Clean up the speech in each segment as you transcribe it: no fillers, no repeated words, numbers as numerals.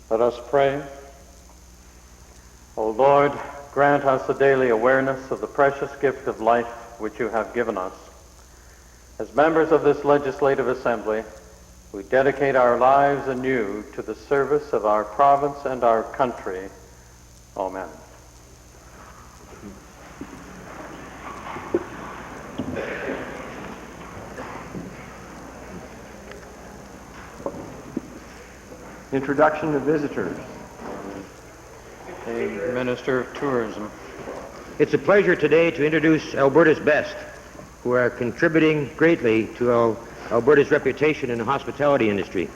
Let us pray. O Lord, grant us a daily awareness of the precious gift of life which you have given us. As members of this legislative assembly, we dedicate our lives anew to the service of our province and our country. Amen. Introduction of visitors. The Minister of Tourism. It's a pleasure today to introduce Alberta's best, who are contributing greatly to Alberta's reputation in the hospitality industry.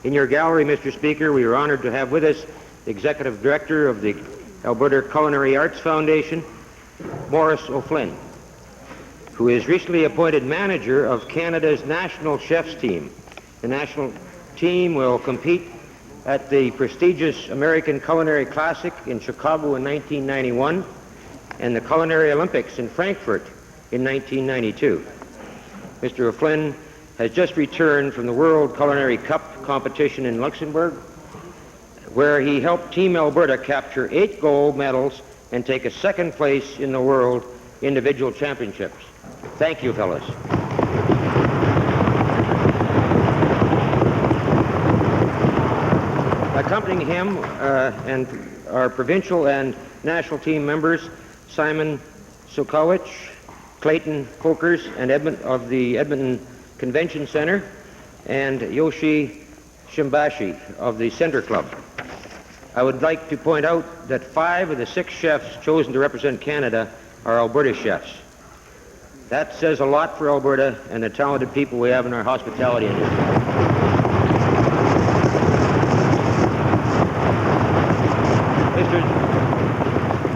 In your gallery, Mr. Speaker, we are honored to have with us the Executive Director of the Alberta Culinary Arts Foundation, Maurice O'Flynn, who is recently appointed manager of Canada's National Chefs Team. The national team will compete at the prestigious American Culinary Classic in Chicago in 1991 and the Culinary Olympics in Frankfurt in 1992. Mr. O'Flynn has just returned from the World Culinary Cup competition in Luxembourg, where he helped Team Alberta capture 8 gold medals and take a second place in the World Individual Championships. Thank you, fellas. Accompanying him and our provincial and national team members, Simon Sokowicz, Clayton Folkers and of the Edmonton Convention Center, and Yoshi Shimbashi of the Center Club. I would like to point out that 5 of the 6 chefs chosen to represent Canada are Alberta chefs. That says a lot for Alberta and the talented people we have in our hospitality industry.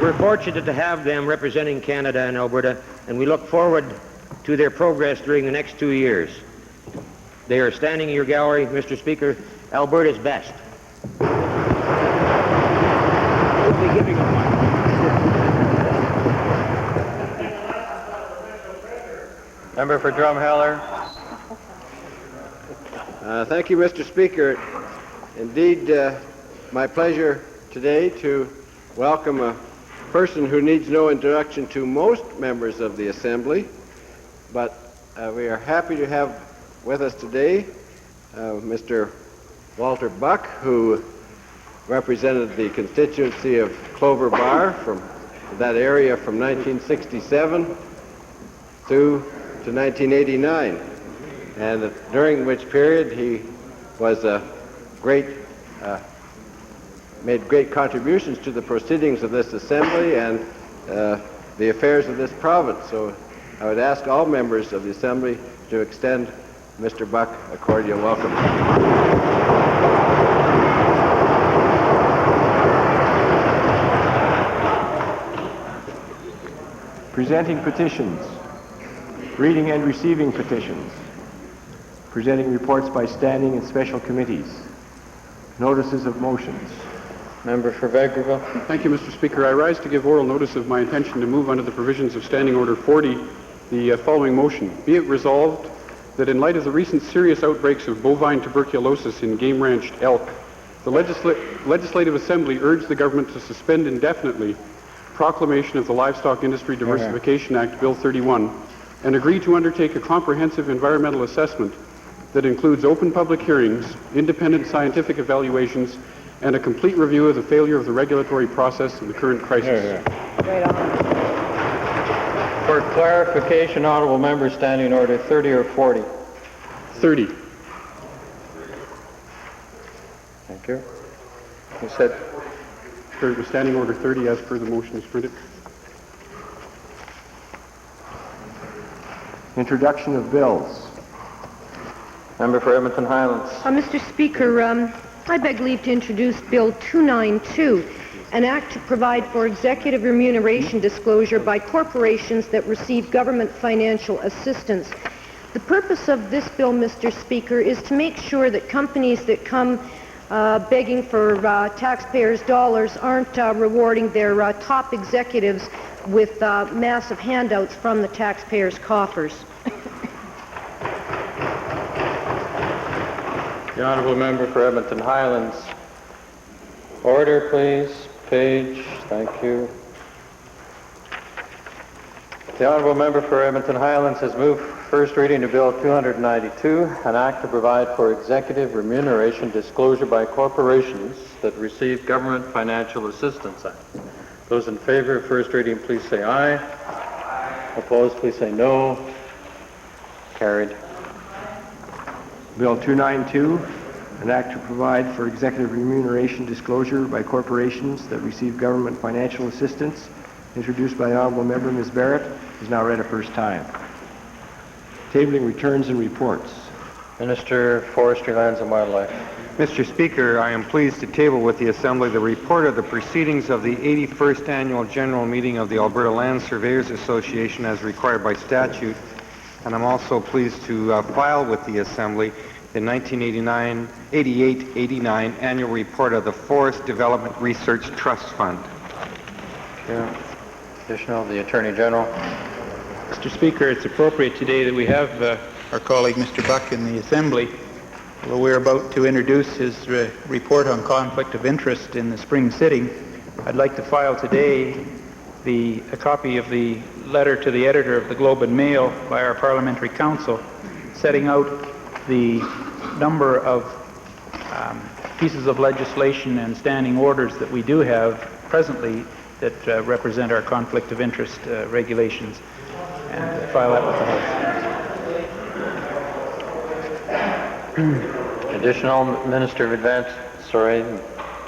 We're fortunate to have them representing Canada and Alberta, and we look forward to their progress during the next 2 years. They are standing in your gallery, Mr. Speaker, Alberta's best. We'll be giving them one. Member for Drumheller. Thank you, Mr. Speaker. Indeed, my pleasure today to welcome a person who needs no introduction to most members of the Assembly, but we are happy to have with us today Mr. Walter Buck, who represented the constituency of Clover Bar from that area from 1967 through to 1989, and during which period he was a made great contributions to the proceedings of this Assembly and the affairs of this province. So I would ask all members of the Assembly to extend Mr. Buck a cordial welcome. Presenting petitions, reading and receiving petitions, presenting reports by standing and special committees, notices of motions. Member for Vegreville. Thank you, Mr. Speaker. I rise to give oral notice of my intention to move under the provisions of Standing Order 40 the following motion. Be it resolved that in light of the recent serious outbreaks of bovine tuberculosis in game-ranched elk, the Legislative Assembly urged the government to suspend indefinitely proclamation of the Livestock Industry Diversification Act, Bill 31, and agree to undertake a comprehensive environmental assessment that includes open public hearings, independent scientific evaluations, and a complete review of the failure of the regulatory process in the current crisis. Right on. For clarification, honorable members, Standing Order 30 or 40? 30. Thank you. You said? For the Standing Order 30 as per the motion is printed. Introduction of bills. Member for Edmonton Highlands. Mr. Speaker, I beg leave to introduce Bill 292, an act to provide for executive remuneration disclosure by corporations that receive government financial assistance. The purpose of this bill, Mr. Speaker, is to make sure that companies that come begging for taxpayers' dollars aren't rewarding their top executives with massive handouts from the taxpayers' coffers. The honourable member for Edmonton Highlands. Order, please. Page. Thank you. The Honourable Member for Edmonton Highlands has moved first reading of Bill 292, an act to provide for executive remuneration disclosure by corporations that receive government financial assistance act. Those in favor of first reading, please say aye. Opposed, please say no. Carried. Bill 292, an act to provide for executive remuneration disclosure by corporations that receive government financial assistance, introduced by the Honourable Member Ms. Barrett, is now read a first time. Tabling returns and reports. Minister, Forestry, Lands and Wildlife. Mr. Speaker, I am pleased to table with the Assembly the report of the proceedings of the 81st Annual General Meeting of the Alberta Land Surveyors Association as required by statute, and I'm also pleased to file with the Assembly the 1988-89 Annual Report of the Forest Development Research Trust Fund. Yeah. Additional, the Attorney General. Mr. Speaker, it's appropriate today that we have our colleague Mr. Buck in the Assembly. Although we're about to introduce his report on conflict of interest in the spring sitting, I'd like to file today a copy of the letter to the editor of the Globe and Mail by our Parliamentary Council, setting out the number of pieces of legislation and standing orders that we do have presently that represent our conflict of interest regulations, and file that with the House. Additional, Minister of the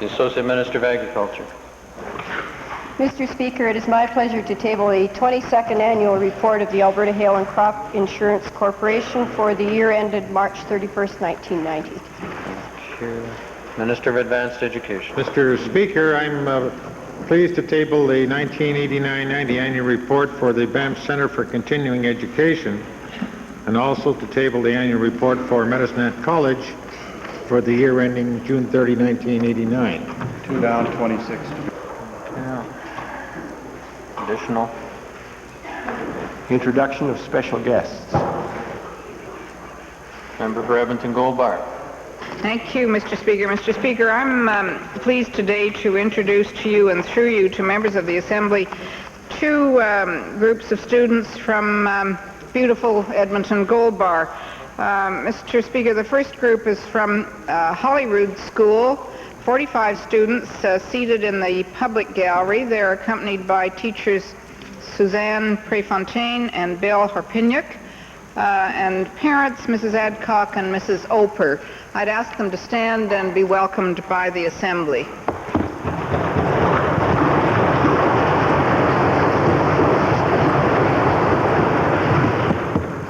Associate Minister of Agriculture. Mr. Speaker, it is my pleasure to table a 22nd annual report of the Alberta Hail and Crop Insurance Corporation for the year ended March 31st, 1990. Thank you. Minister of Advanced Education. Mr. Speaker, I'm pleased to table the 1989-90 annual report for the Banff Centre for Continuing Education, and also to table the annual report for Medicine College for the year ending June 30, 1989. 2 down, 26. Yeah. Additional. Introduction of special guests. Member for Edmonton Gold Bar. Thank you, Mr. Speaker. Mr. Speaker, I'm pleased today to introduce to you and through you to members of the Assembly two groups of students from beautiful Edmonton Gold Bar. Mr. Speaker, the first group is from Holyrood School, 45 students seated in the public gallery. They're accompanied by teachers Suzanne Prefontaine and Bill Harpignac, and parents Mrs. Adcock and Mrs. Oper. I'd ask them to stand and be welcomed by the Assembly.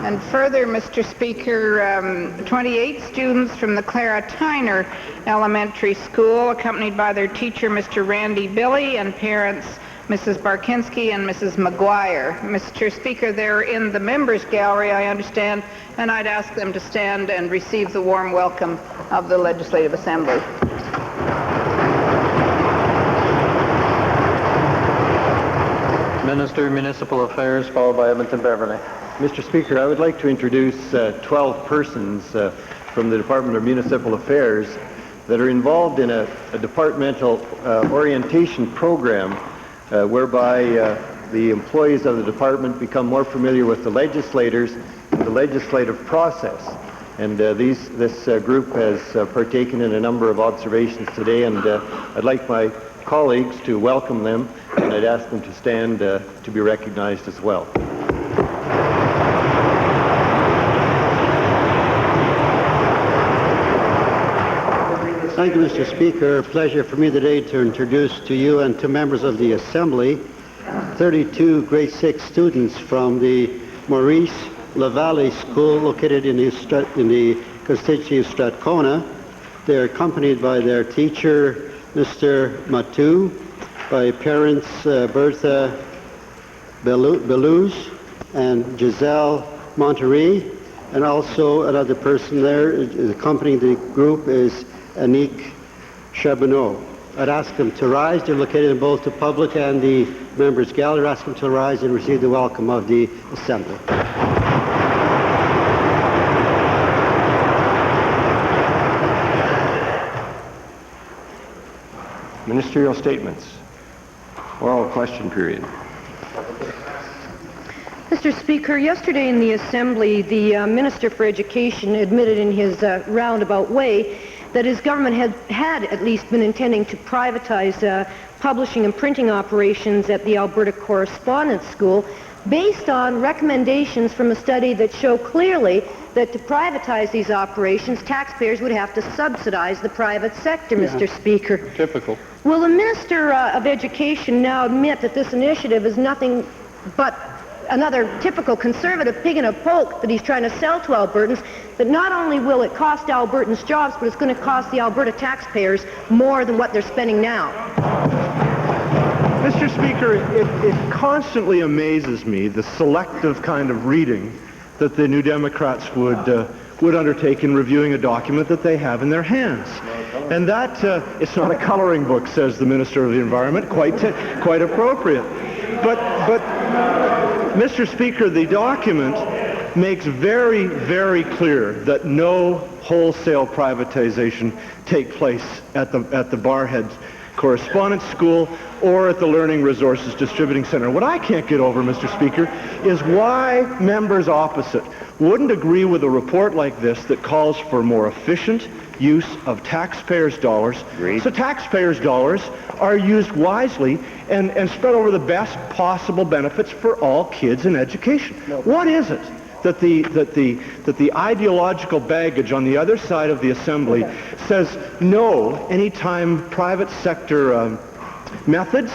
And further, Mr. Speaker, 28 students from the Clara Tyner Elementary School, accompanied by their teacher, Mr. Randy Billy, and parents, Mrs. Barkinski and Mrs. McGuire. Mr. Speaker, they're in the members' gallery, I understand, and I'd ask them to stand and receive the warm welcome of the Legislative Assembly. Minister of Municipal Affairs, followed by Edmonton Beverly. Mr. Speaker, I would like to introduce 12 persons from the Department of Municipal Affairs that are involved in a departmental orientation program whereby the employees of the department become more familiar with the legislators and the legislative process. And this group has partaken in a number of observations today, and I'd like my colleagues to welcome them, and I'd ask them to stand to be recognized as well. Thank you, Mr. Speaker. A pleasure for me today to introduce to you and to members of the Assembly 32 grade 6 students from the Maurice LaValle School located in the constituency of Strathcona. They are accompanied by their teacher, Mr. Matu, by parents Bertha Belouz and Giselle Monterey, and also another person there accompanying the group is Anik Charbonneau. I'd ask them to rise. They're located in both the public and the members' gallery. I'd ask them to rise and receive the welcome of the Assembly. Ministerial statements. Oral question period. Mr. Speaker, yesterday in the Assembly, the Minister for Education admitted in his roundabout way that his government had at least been intending to privatize publishing and printing operations at the Alberta Correspondence School based on recommendations from a study that show clearly that to privatize these operations, taxpayers would have to subsidize the private sector, Mr. Speaker. Typical. Will the Minister of Education now admit that this initiative is nothing but another typical conservative pig in a poke that he's trying to sell to Albertans, that not only will it cost Albertans jobs, but it's going to cost the Alberta taxpayers more than what they're spending now? Mr. Speaker, it constantly amazes me the selective kind of reading that the New Democrats would undertake in reviewing a document that they have in their hands. And that, it's not a coloring book, says the Minister of the Environment, quite appropriate. But Mr. Speaker, the document makes very, very clear that no wholesale privatization take place at the Barhead Correspondence School or at the Learning Resources Distributing Center. What I can't get over, Mr. Speaker, is why members opposite wouldn't agree with a report like this that calls for more efficient use of taxpayers' dollars. Agreed. So taxpayers' dollars are used wisely and spread over the best possible benefits for all kids in education. What is it that the ideological baggage on the other side of the Assembly says no anytime private sector methods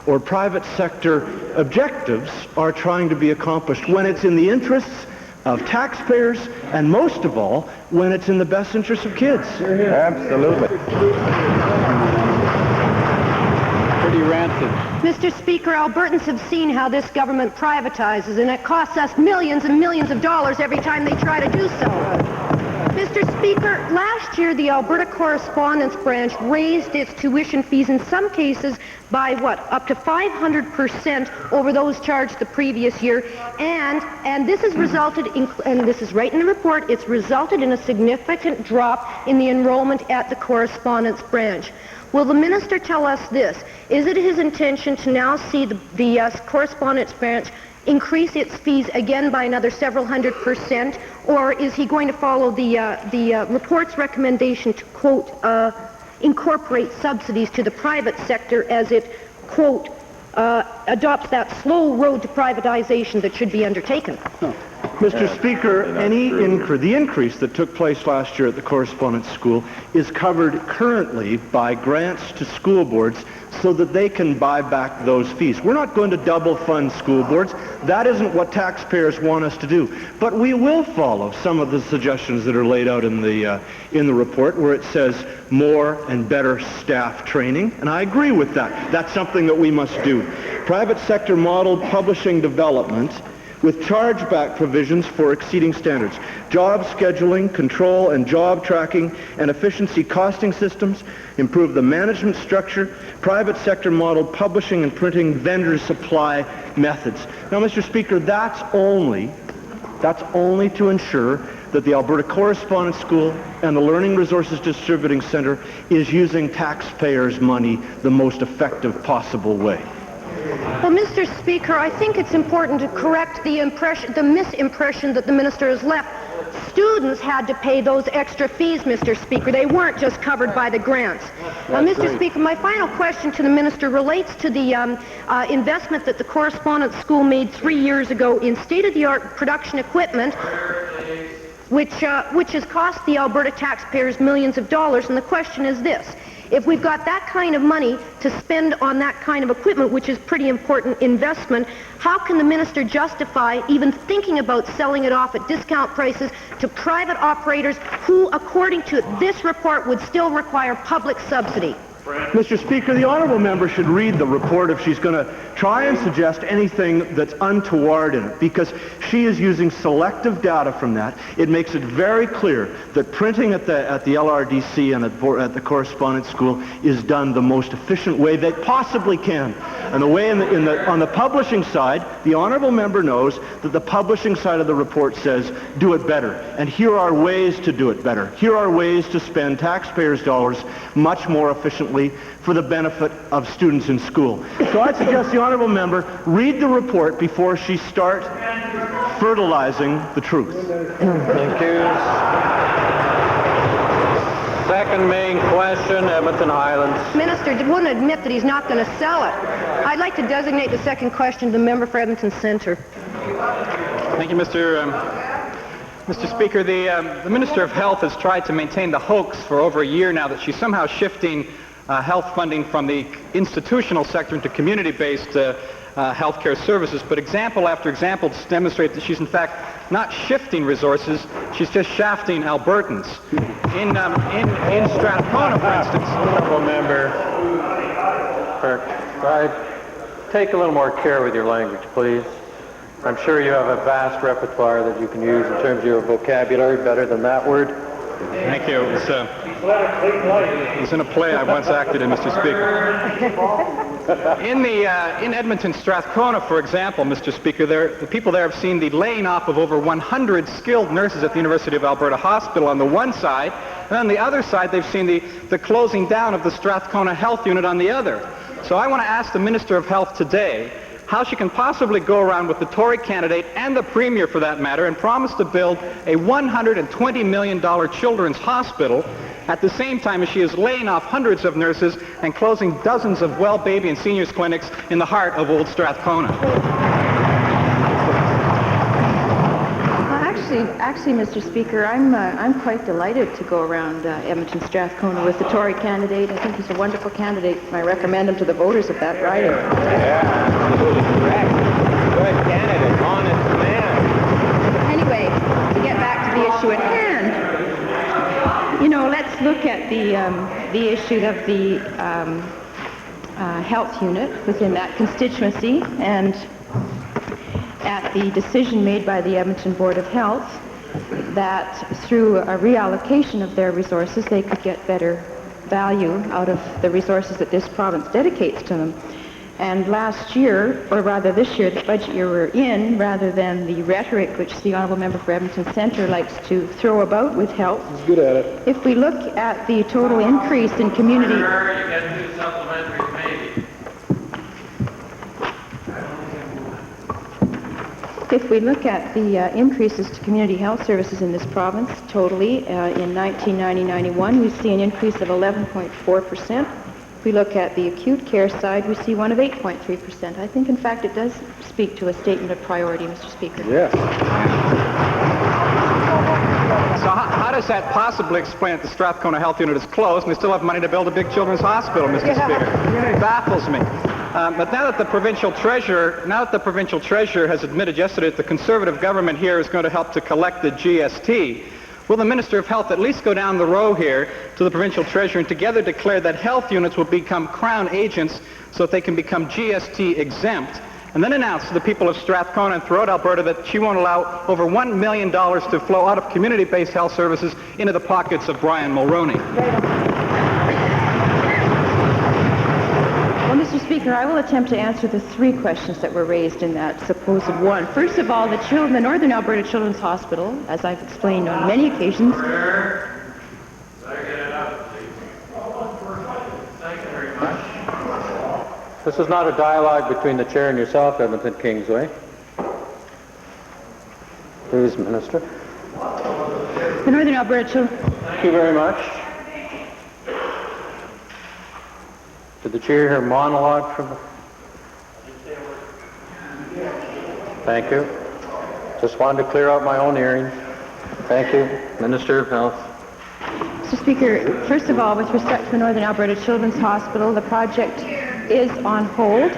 or private sector objectives are trying to be accomplished, when it's in the interests of taxpayers, and most of all, when it's in the best interests of kids? Absolutely. Pretty rancid. Mr. Speaker, Albertans have seen how this government privatizes, and it costs us millions and millions of dollars every time they try to do so. Mr. Speaker, last year the Alberta Correspondence Branch raised its tuition fees in some cases by up to 500% over those charged the previous year, and this has resulted in, and this is right in the report, it's resulted in a significant drop in the enrollment at the Correspondence Branch. Will the minister tell us this? Is it his intention to now see the Correspondence Branch increase its fees again by another several hundred%, or is he going to follow the report's recommendation to, quote, incorporate subsidies to the private sector as it, quote, adopts that slow road to privatization that should be undertaken? Mr. Speaker, the increase that took place last year at the Correspondence School is covered currently by grants to school boards so that they can buy back those fees. We're not going to double fund school boards. That isn't what taxpayers want us to do. But we will follow some of the suggestions that are laid out in the report, where it says more and better staff training, and I agree with that. That's something that we must do. Private sector model publishing development with chargeback provisions for exceeding standards, job scheduling, control, and job tracking, and efficiency costing systems, improve the management structure, private sector model publishing and printing vendor supply methods. Now, Mr. Speaker, that's only to ensure that the Alberta Correspondence School and the Learning Resources Distributing Center is using taxpayers' money the most effective possible way. Well, Mr. Speaker, I think it's important to correct the misimpression that the minister has left. Students had to pay those extra fees, Mr. Speaker. They weren't just covered by the grants. Mr. Speaker, my final question to the minister relates to the investment that the Correspondence School made 3 years ago in state-of-the-art production equipment, which has cost the Alberta taxpayers millions of dollars. And the question is this: if we've got that kind of money to spend on that kind of equipment, which is pretty important investment, how can the minister justify even thinking about selling it off at discount prices to private operators who, according to this report, would still require public subsidy? Mr. Speaker, the honourable member should read the report if she's going to try and suggest anything that's untoward in it, because she is using selective data from that. It makes it very clear that printing at the LRDC and at the Correspondence School is done the most efficient way they possibly can. And the way on the publishing side, the honourable member knows that the publishing side of the report says do it better. And here are ways to do it better. Here are ways to spend taxpayers' dollars much more efficiently efficiently for the benefit of students in school. So I'd suggest the honourable member read the report before she starts fertilizing the truth. Thank you. Second main question, Edmonton Highlands. Minister wouldn't admit that he's not going to sell it. I'd like to designate the second question to the member for Edmonton Centre. Thank you, Mr. Speaker. The Minister of Health has tried to maintain the hoax for over a year now that she's somehow shifting health funding from the institutional sector into community-based health care services. But example after example demonstrate that she's in fact not shifting resources, she's just shafting Albertans. In Strathcona, for instance. Honourable member, take a little more care with your language, please. I'm sure you have a vast repertoire that you can use in terms of your vocabulary, better than that word. Thank you. It was in a play I once acted in, Mr. Speaker. In Edmonton, Strathcona, for example, Mr. Speaker, the people there have seen the laying off of over 100 skilled nurses at the University of Alberta Hospital on the one side, and on the other side they've seen the closing down of the Strathcona Health Unit on the other. So I want to ask the Minister of Health today how she can possibly go around with the Tory candidate and the Premier for that matter and promise to build a $120 million children's hospital at the same time as she is laying off hundreds of nurses and closing dozens of well baby and seniors clinics in the heart of Old Strathcona. Actually, Mr. Speaker, I'm quite delighted to go around Edmonton Strathcona with the Tory candidate. I think he's a wonderful candidate, and I recommend him to the voters of that riding. Yeah, absolutely correct. Good candidate, honest man. Anyway, to get back to the issue at hand, you know, let's look at the issue of the health unit within that constituency, and at the decision made by the Edmonton Board of Health that through a reallocation of their resources they could get better value out of the resources that this province dedicates to them. And last year, or rather this year, the budget year we're in, rather than the rhetoric which the Honourable Member for Edmonton Centre likes to throw about with health, he's good at it. If we look at the total increase in community... If we look at the increases to community health services in this province totally, in 1990-91, we see an increase of 11.4%. If we look at the acute care side, we see one of 8.3%. I think, in fact, it does speak to a statement of priority, Mr. Speaker. Yes. So how does that possibly explain that the Strathcona Health Unit is closed and they still have money to build a big children's hospital, Mr. Speaker? It baffles me. But now that the provincial treasurer has admitted yesterday that the Conservative government here is going to help to collect the GST, will the Minister of Health at least go down the row here to the provincial treasurer and together declare that health units will become Crown agents so that they can become GST exempt, and then announce to the people of Strathcona and throughout Alberta that she won't allow over $1 million to flow out of community-based health services into the pockets of Brian Mulroney? Well, Mr. Speaker, I will attempt to answer the three questions that were raised in that supposed one. First of all, the Northern Alberta Children's Hospital, as I've explained on many occasions... This is not a dialogue between the chair and yourself, Edmonton Kingsway. Please, Minister. The Northern Alberta Children's... Thank you very much. Did the chair hear monologue from the... Thank you. Just wanted to clear out my own hearing. Thank you, Minister of Health. Mr. Speaker, first of all, with respect to the Northern Alberta Children's Hospital, the project is on hold.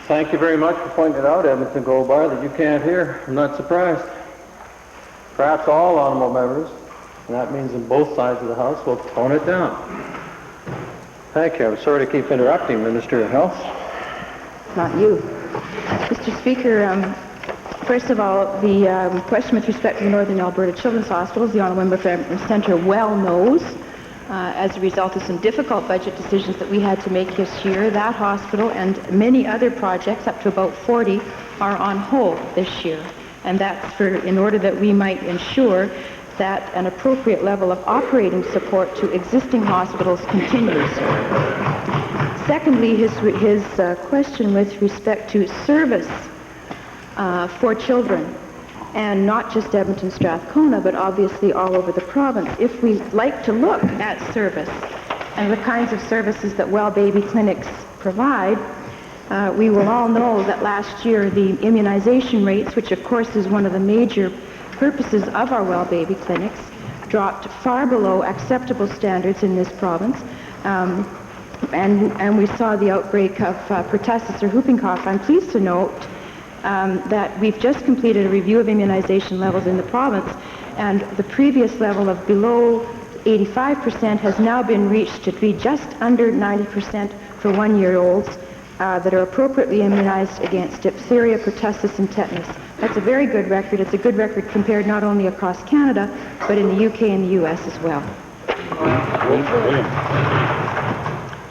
Thank you very much for pointing it out, Edmonton Goldbar, that you can't hear. I'm not surprised. Perhaps all honourable members, and that means in both sides of the House, will tone it down. Thank you. I'm sorry to keep interrupting, Minister of Health. Not you. Mr. Speaker, first of all, the question with respect to the Northern Alberta Children's Hospital, as the Honourable Member for Edmonton Centre well knows, as a result of some difficult budget decisions that we had to make this year, that hospital and many other projects, up to about 40, are on hold this year. And that's in order that we might ensure that an appropriate level of operating support to existing hospitals continues. Secondly, his question with respect to service for children, and not just Edmonton Strathcona, but obviously all over the province. If we like to look at service and the kinds of services that Well Baby clinics provide, we will all know that last year the immunization rates, which of course is one of the major purposes of our Well Baby clinics, dropped far below acceptable standards in this province. And we saw the outbreak of pertussis or whooping cough. I'm pleased to note that we've just completed a review of immunization levels in the province, and the previous level of below 85% has now been reached to be just under 90% for 1-year-olds that are appropriately immunized against diphtheria, pertussis, and tetanus. That's a very good record. It's a good record compared not only across Canada, but in the UK and the US as well.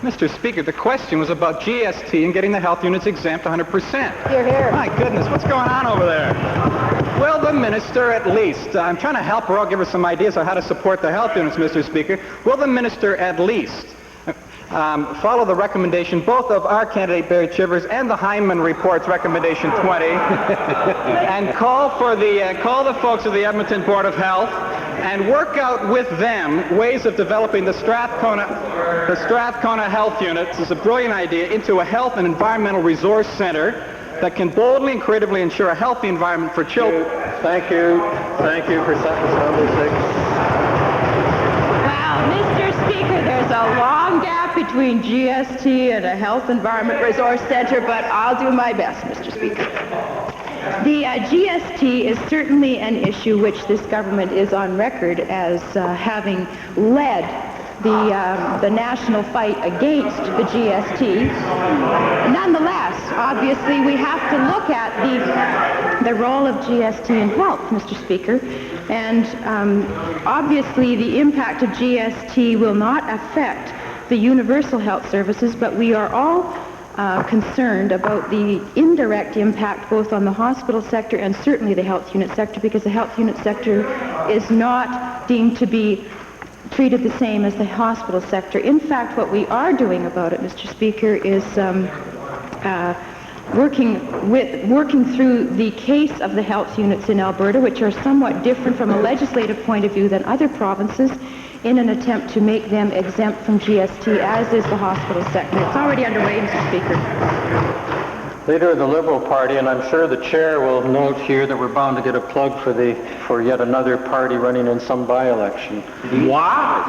Mr. Speaker, the question was about GST and getting the health units exempt 100%. Hear, hear. My goodness, what's going on over there? Will the minister at least, I'm trying to help her out, give her some ideas on how to support the health units, Mr. Speaker. Will the minister at least follow the recommendation both of our candidate Barry Chivers and the Hyman Report's recommendation 20 and call the folks of the Edmonton Board of Health and work out with them ways of developing the Strathcona Health Units. It's a brilliant idea, into a health and environmental resource center that can boldly and creatively ensure a healthy environment for children. Thank you. Thank you for sentence number 6. Well, Mr. Speaker, there's a long gap between GST and a Health Environment Resource Center, but I'll do my best, Mr. Speaker. The GST is certainly an issue which this government is on record as having led the national fight against the GST. Nonetheless, obviously, we have to look at the role of GST in health, Mr. Speaker, and obviously the impact of GST will not affect the universal health services, but we are all concerned about the indirect impact both on the hospital sector and certainly the health unit sector, because the health unit sector is not deemed to be treated the same as the hospital sector. In fact, what we are doing about it, Mr. Speaker, is working through the case of the health units in Alberta, which are somewhat different from a legislative point of view than other provinces, in an attempt to make them exempt from GST, as is the hospital sector. It's already underway, Mr. Speaker. Leader of the Liberal Party, and I'm sure the chair will note here that we're bound to get a plug for yet another party running in some by-election. Wow!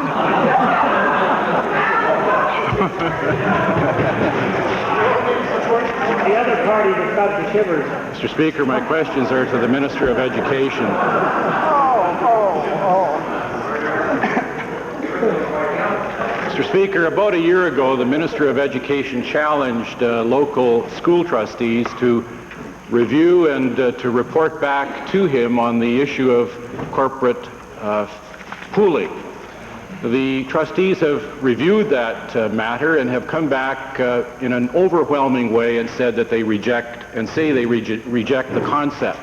The other party that got the shivers. Mr. Speaker, my questions are to the Minister of Education. Mr. Speaker, about a year ago, the Minister of Education challenged local school trustees to review and to report back to him on the issue of corporate pooling. The trustees have reviewed that matter and have come back in an overwhelming way and said that they reject the concept.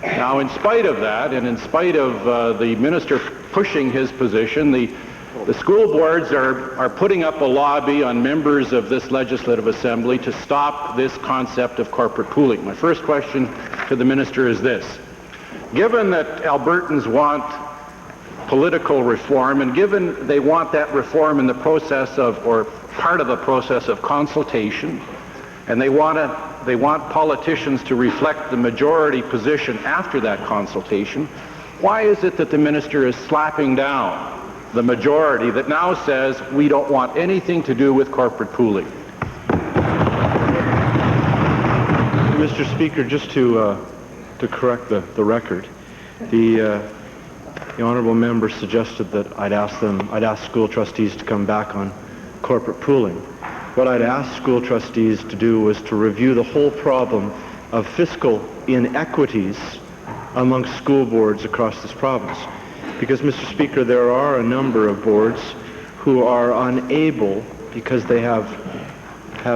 Now, in spite of that, and in spite of the minister pushing his position, the school boards are putting up a lobby on members of this legislative assembly to stop this concept of corporate pooling. My first question to the minister is this: given that Albertans want political reform, and given they want that reform in the process of, or part of the process of consultation, and they want politicians to reflect the majority position after that consultation, why is it that the minister is slapping down the majority that now says we don't want anything to do with corporate pooling? Mr. Speaker, just to correct the record, the honourable member suggested that I'd ask school trustees to come back on corporate pooling. What I'd asked school trustees to do was to review the whole problem of fiscal inequities among school boards across this province. Because, Mr. Speaker, there are a number of boards who are unable, because they have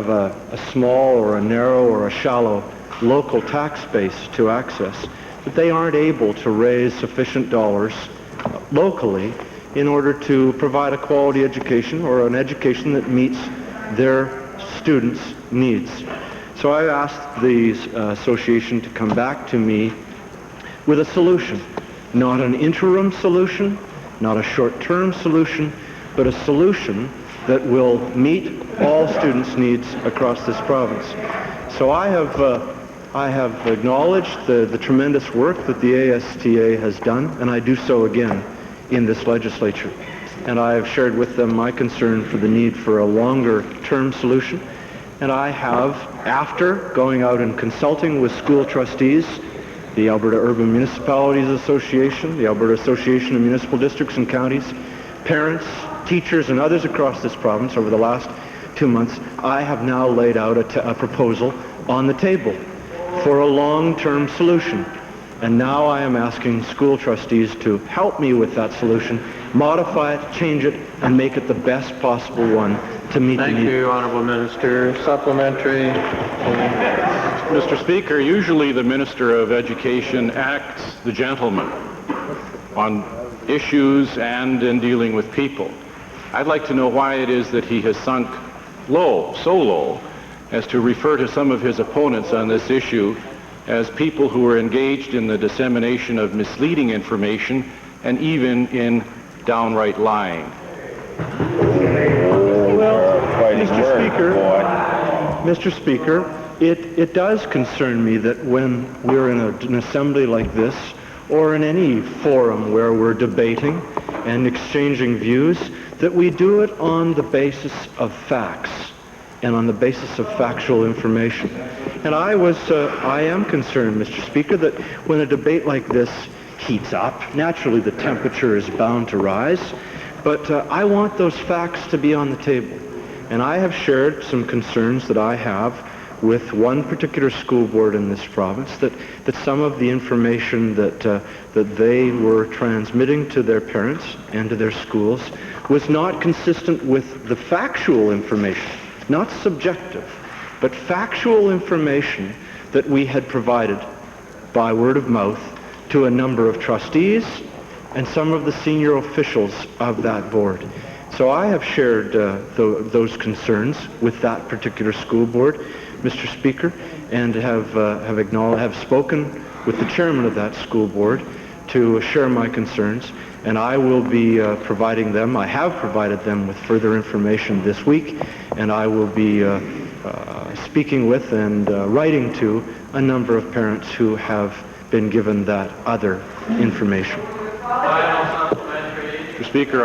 a small or a narrow or a shallow local tax base to access, that they aren't able to raise sufficient dollars locally in order to provide a quality education or an education that meets their students' needs. So I asked the association to come back to me with a solution, not an interim solution, not a short-term solution, but a solution that will meet all students' needs across this province. So I have acknowledged the tremendous work that the ASTA has done, and I do so again in this legislature. And I have shared with them my concern for the need for a longer-term solution. And I have, after going out and consulting with school trustees, the Alberta Urban Municipalities Association, the Alberta Association of Municipal Districts and Counties, parents, teachers, and others across this province over the last 2 months, I have now laid out a proposal on the table for a long-term solution. And now I am asking school trustees to help me with that solution, modify it, change it, and make it the best possible one to meet the needs. Thank you, Honourable Minister. Supplementary. Mr. Speaker, usually the Minister of Education acts the gentleman on issues and in dealing with people. I'd like to know why it is that he has sunk low, so low, as to refer to some of his opponents on this issue as people who are engaged in the dissemination of misleading information and even in downright lying. Well, Mr. Speaker, it does concern me that when we're in an assembly like this, or in any forum where we're debating and exchanging views, that we do it on the basis of facts and on the basis of factual information. And I am concerned, Mr. Speaker, that when a debate like this heats up, naturally the temperature is bound to rise, but I want those facts to be on the table. And I have shared some concerns that I have with one particular school board in this province, that some of the information that they were transmitting to their parents and to their schools was not consistent with the factual information, not subjective, but factual information that we had provided by word of mouth to a number of trustees and some of the senior officials of that board. So I have shared those concerns with that particular school board, Mr. Speaker, and have spoken with the chairman of that school board to share my concerns, and I will be providing them. I have provided them with further information this week, and I will be speaking with and writing to a number of parents who have been given that other information. Mr. Speaker,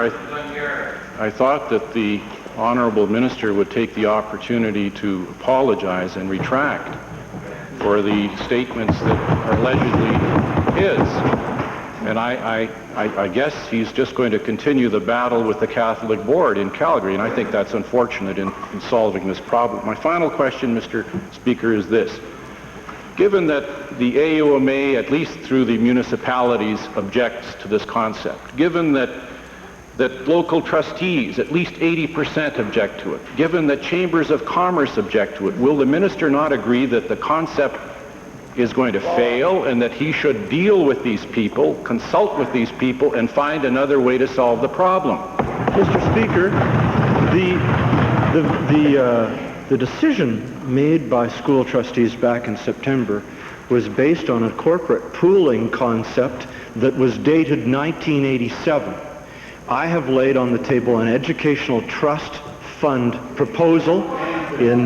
I thought that the Honourable Minister would take the opportunity to apologize and retract for the statements that are allegedly his. And I guess he's just going to continue the battle with the Catholic Board in Calgary, and I think that's unfortunate in solving this problem. My final question, Mr. Speaker, is this. Given that the AUMA, at least through the municipalities, objects to this concept, given that local trustees, at least 80% object to it, given that chambers of commerce object to it, will the minister not agree that the concept is going to fail and that he should deal with these people, consult with these people, and find another way to solve the problem? Mr. Speaker, the decision made by school trustees back in September was based on a corporate pooling concept that was dated 1987. I have laid on the table an educational trust fund proposal in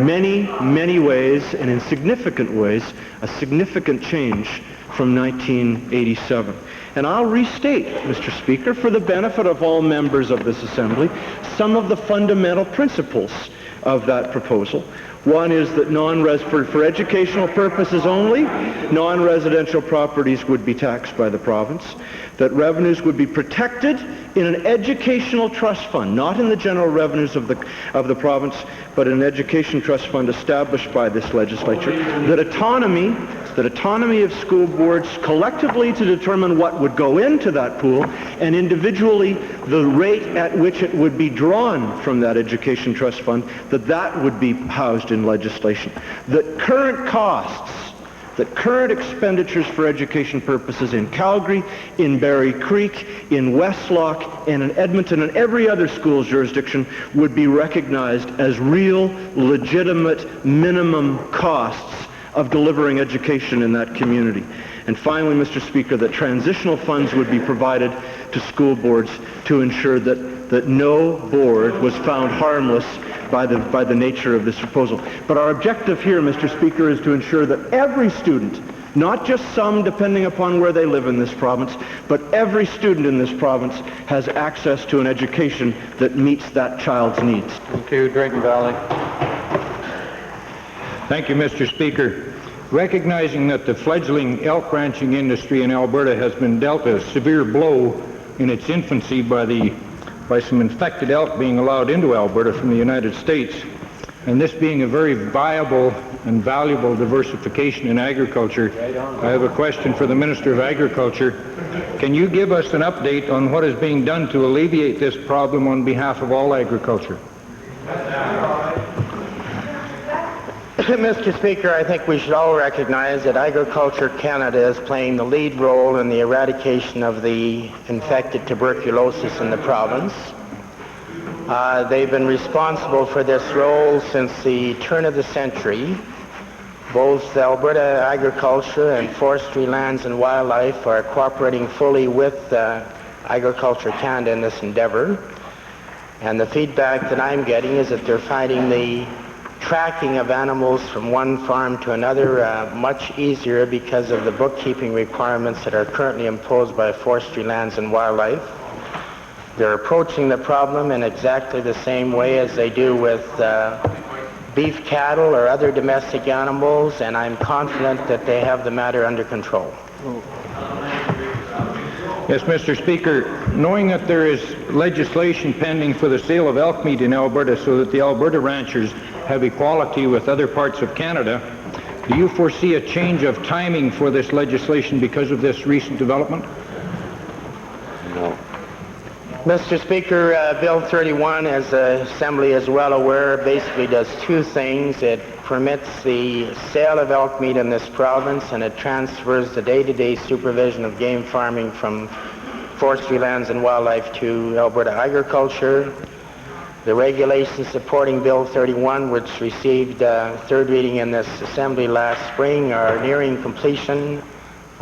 many, many ways, and in significant ways, a significant change from 1987. And I'll restate, Mr. Speaker, for the benefit of all members of this Assembly, some of the fundamental principles of that proposal. One is that for educational purposes only, non-residential properties would be taxed by the province, that revenues would be protected in an educational trust fund, not in the general revenues of the province, but an education trust fund established by this legislature, that autonomy of school boards collectively to determine what would go into that pool, and individually the rate at which it would be drawn from that education trust fund, that would be housed in legislation. That current costs that current expenditures for education purposes in Calgary, in Barrie Creek, in Westlock, and in Edmonton and every other school jurisdiction would be recognized as real, legitimate minimum costs of delivering education in that community. And finally, Mr. Speaker, that transitional funds would be provided to school boards to ensure that no board was found harmless by the nature of this proposal. But our objective here, Mr. Speaker, is to ensure that every student, not just some depending upon where they live in this province, but every student in this province has access to an education that meets that child's needs. Thank you, Drayton Valley. Thank you, Mr. Speaker. Recognizing that the fledgling elk ranching industry in Alberta has been dealt a severe blow in its infancy by some infected elk being allowed into Alberta from the United States, and this being a very viable and valuable diversification in agriculture, I have a question for the Minister of Agriculture. Can you give us an update on what is being done to alleviate this problem on behalf of all agriculture? Mr. Speaker, I think we should all recognize that Agriculture Canada is playing the lead role in the eradication of the infected tuberculosis in the province. They've been responsible for this role since the turn of the century. Both Alberta Agriculture and Forestry Lands and Wildlife are cooperating fully with Agriculture Canada in this endeavor. And the feedback that I'm getting is that they're finding the tracking of animals from one farm to another much easier because of the bookkeeping requirements that are currently imposed by Forestry Lands and Wildlife. They're approaching the problem in exactly the same way as they do with beef cattle or other domestic animals, and I'm confident that they have the matter under control. Yes, Mr. Speaker, knowing that there is legislation pending for the sale of elk meat in Alberta so that the Alberta ranchers have equality with other parts of Canada, do you foresee a change of timing for this legislation because of this recent development? No. Mr. Speaker, Bill 31, as the Assembly is well aware, basically does two things. It permits the sale of elk meat in this province, and it transfers the day-to-day supervision of game farming from Forestry Lands and Wildlife to Alberta Agriculture. The regulations supporting Bill 31, which received third reading in this Assembly last spring, are nearing completion.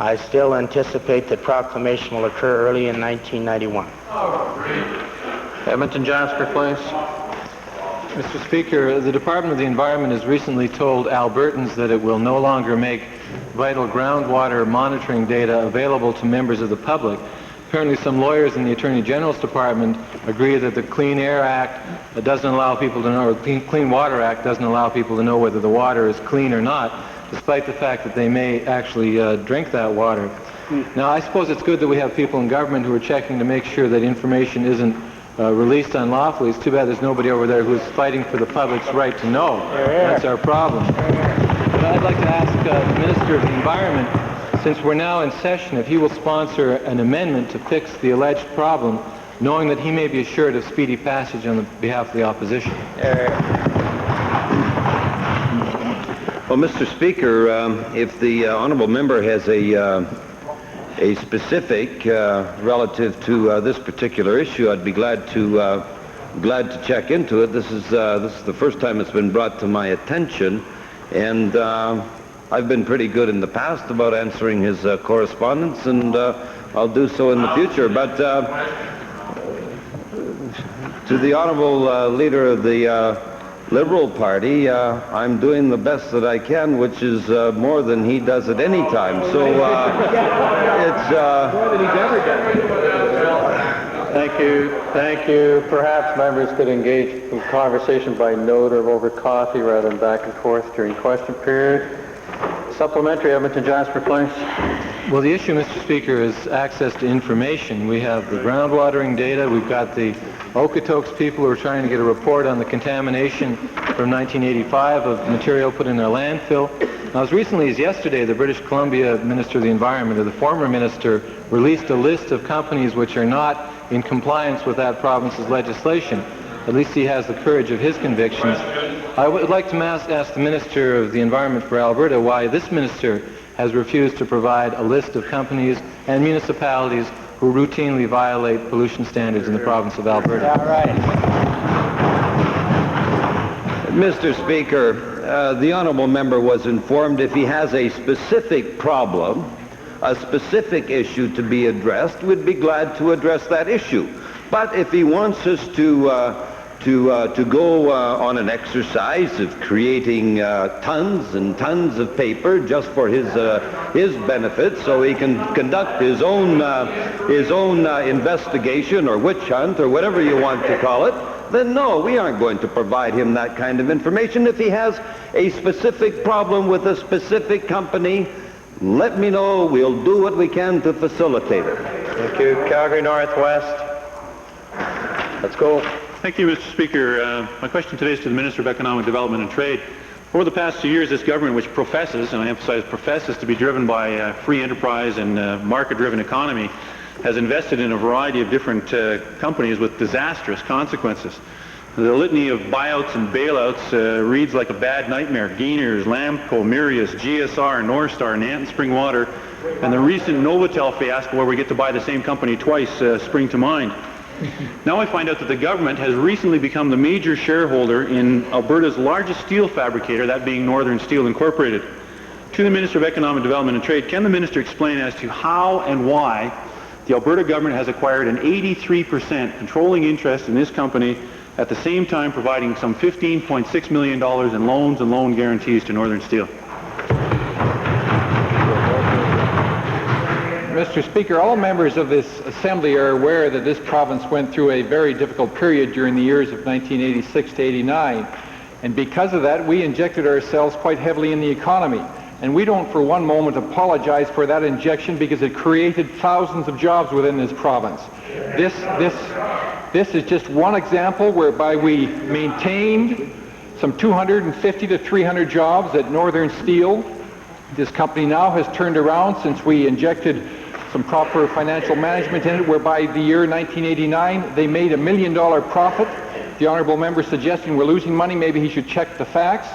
I still anticipate that proclamation will occur early in 1991. Edmonton Jasper, please. Mr. Speaker, the Department of the Environment has recently told Albertans that it will no longer make vital groundwater monitoring data available to members of the public. Apparently some lawyers in the Attorney General's Department agree that the Clean Air Act doesn't allow people to know, or the Clean Water Act doesn't allow people to know whether the water is clean or not, despite the fact that they may actually drink that water. Now, I suppose it's good that we have people in government who are checking to make sure that information isn't released unlawfully. It's too bad there's nobody over there who's fighting for the public's right to know. That's our problem. But I'd like to ask the Minister of the Environment, since we're now in session, if he will sponsor an amendment to fix the alleged problem, knowing that he may be assured of speedy passage on behalf of the opposition. Well, Mr. Speaker, if the honourable member has a specific relative to this particular issue, I'd be glad to check into it. This is the first time it's been brought to my attention, and I've been pretty good in the past about answering his correspondence, and I'll do so in the future. But to the honourable leader of the Liberal Party, I'm doing the best that I can, which is more than he does at any time. So it's... More than he's ever done. Thank you. Perhaps members could engage in conversation by note or over coffee rather than back and forth during question period. Supplementary, Edmonton Jasper, please. Well, the issue, Mr. Speaker, is access to information. We have the groundwatering data. We've got the Okotoks people who are trying to get a report on the contamination from 1985 of material put in their landfill. Now, as recently as yesterday, the British Columbia Minister of the Environment, or the former minister, released a list of companies which are not in compliance with that province's legislation. At least he has the courage of his convictions. I would like to ask the Minister of the Environment for Alberta why this minister has refused to provide a list of companies and municipalities who routinely violate pollution standards in the province of Alberta. All right. Mr. Speaker, the honourable member was informed if he has a specific problem, a specific issue to be addressed, we'd be glad to address that issue. But if he wants us to go on an exercise of creating tons and tons of paper just for his benefit, so he can conduct his own investigation or witch hunt or whatever you want to call it, then no, we aren't going to provide him that kind of information. If he has a specific problem with a specific company, let me know. We'll do what we can to facilitate it. Thank you. Calgary Northwest. Let's go. Thank you, Mr. Speaker. My question today is to the Minister of Economic Development and Trade. Over the past 2 years, this government, which professes, and I emphasize professes, to be driven by free enterprise and market-driven economy, has invested in a variety of different companies with disastrous consequences. The litany of buyouts and bailouts reads like a bad nightmare. Gainers, Lamco, Mirius, GSR, Northstar, Nanton Spring Water, and the recent Novotel fiasco where we get to buy the same company twice spring to mind. Now I find out that the government has recently become the major shareholder in Alberta's largest steel fabricator, that being Northern Steel Incorporated. To the Minister of Economic Development and Trade, can the Minister explain as to how and why the Alberta government has acquired an 83% controlling interest in this company, at the same time providing some $15.6 million in loans and loan guarantees to Northern Steel? Mr. Speaker, all members of this Assembly are aware that this province went through a very difficult period during the years of 1986 to 89. And because of that, we injected ourselves quite heavily in the economy. And we don't for one moment apologize for that injection because it created thousands of jobs within this province. This is just one example whereby we maintained some 250 to 300 jobs at Northern Steel. This company now has turned around since we injected some proper financial management in it, whereby the year 1989 they made $1 million profit. The honourable member suggesting we're losing money, maybe he should check the facts.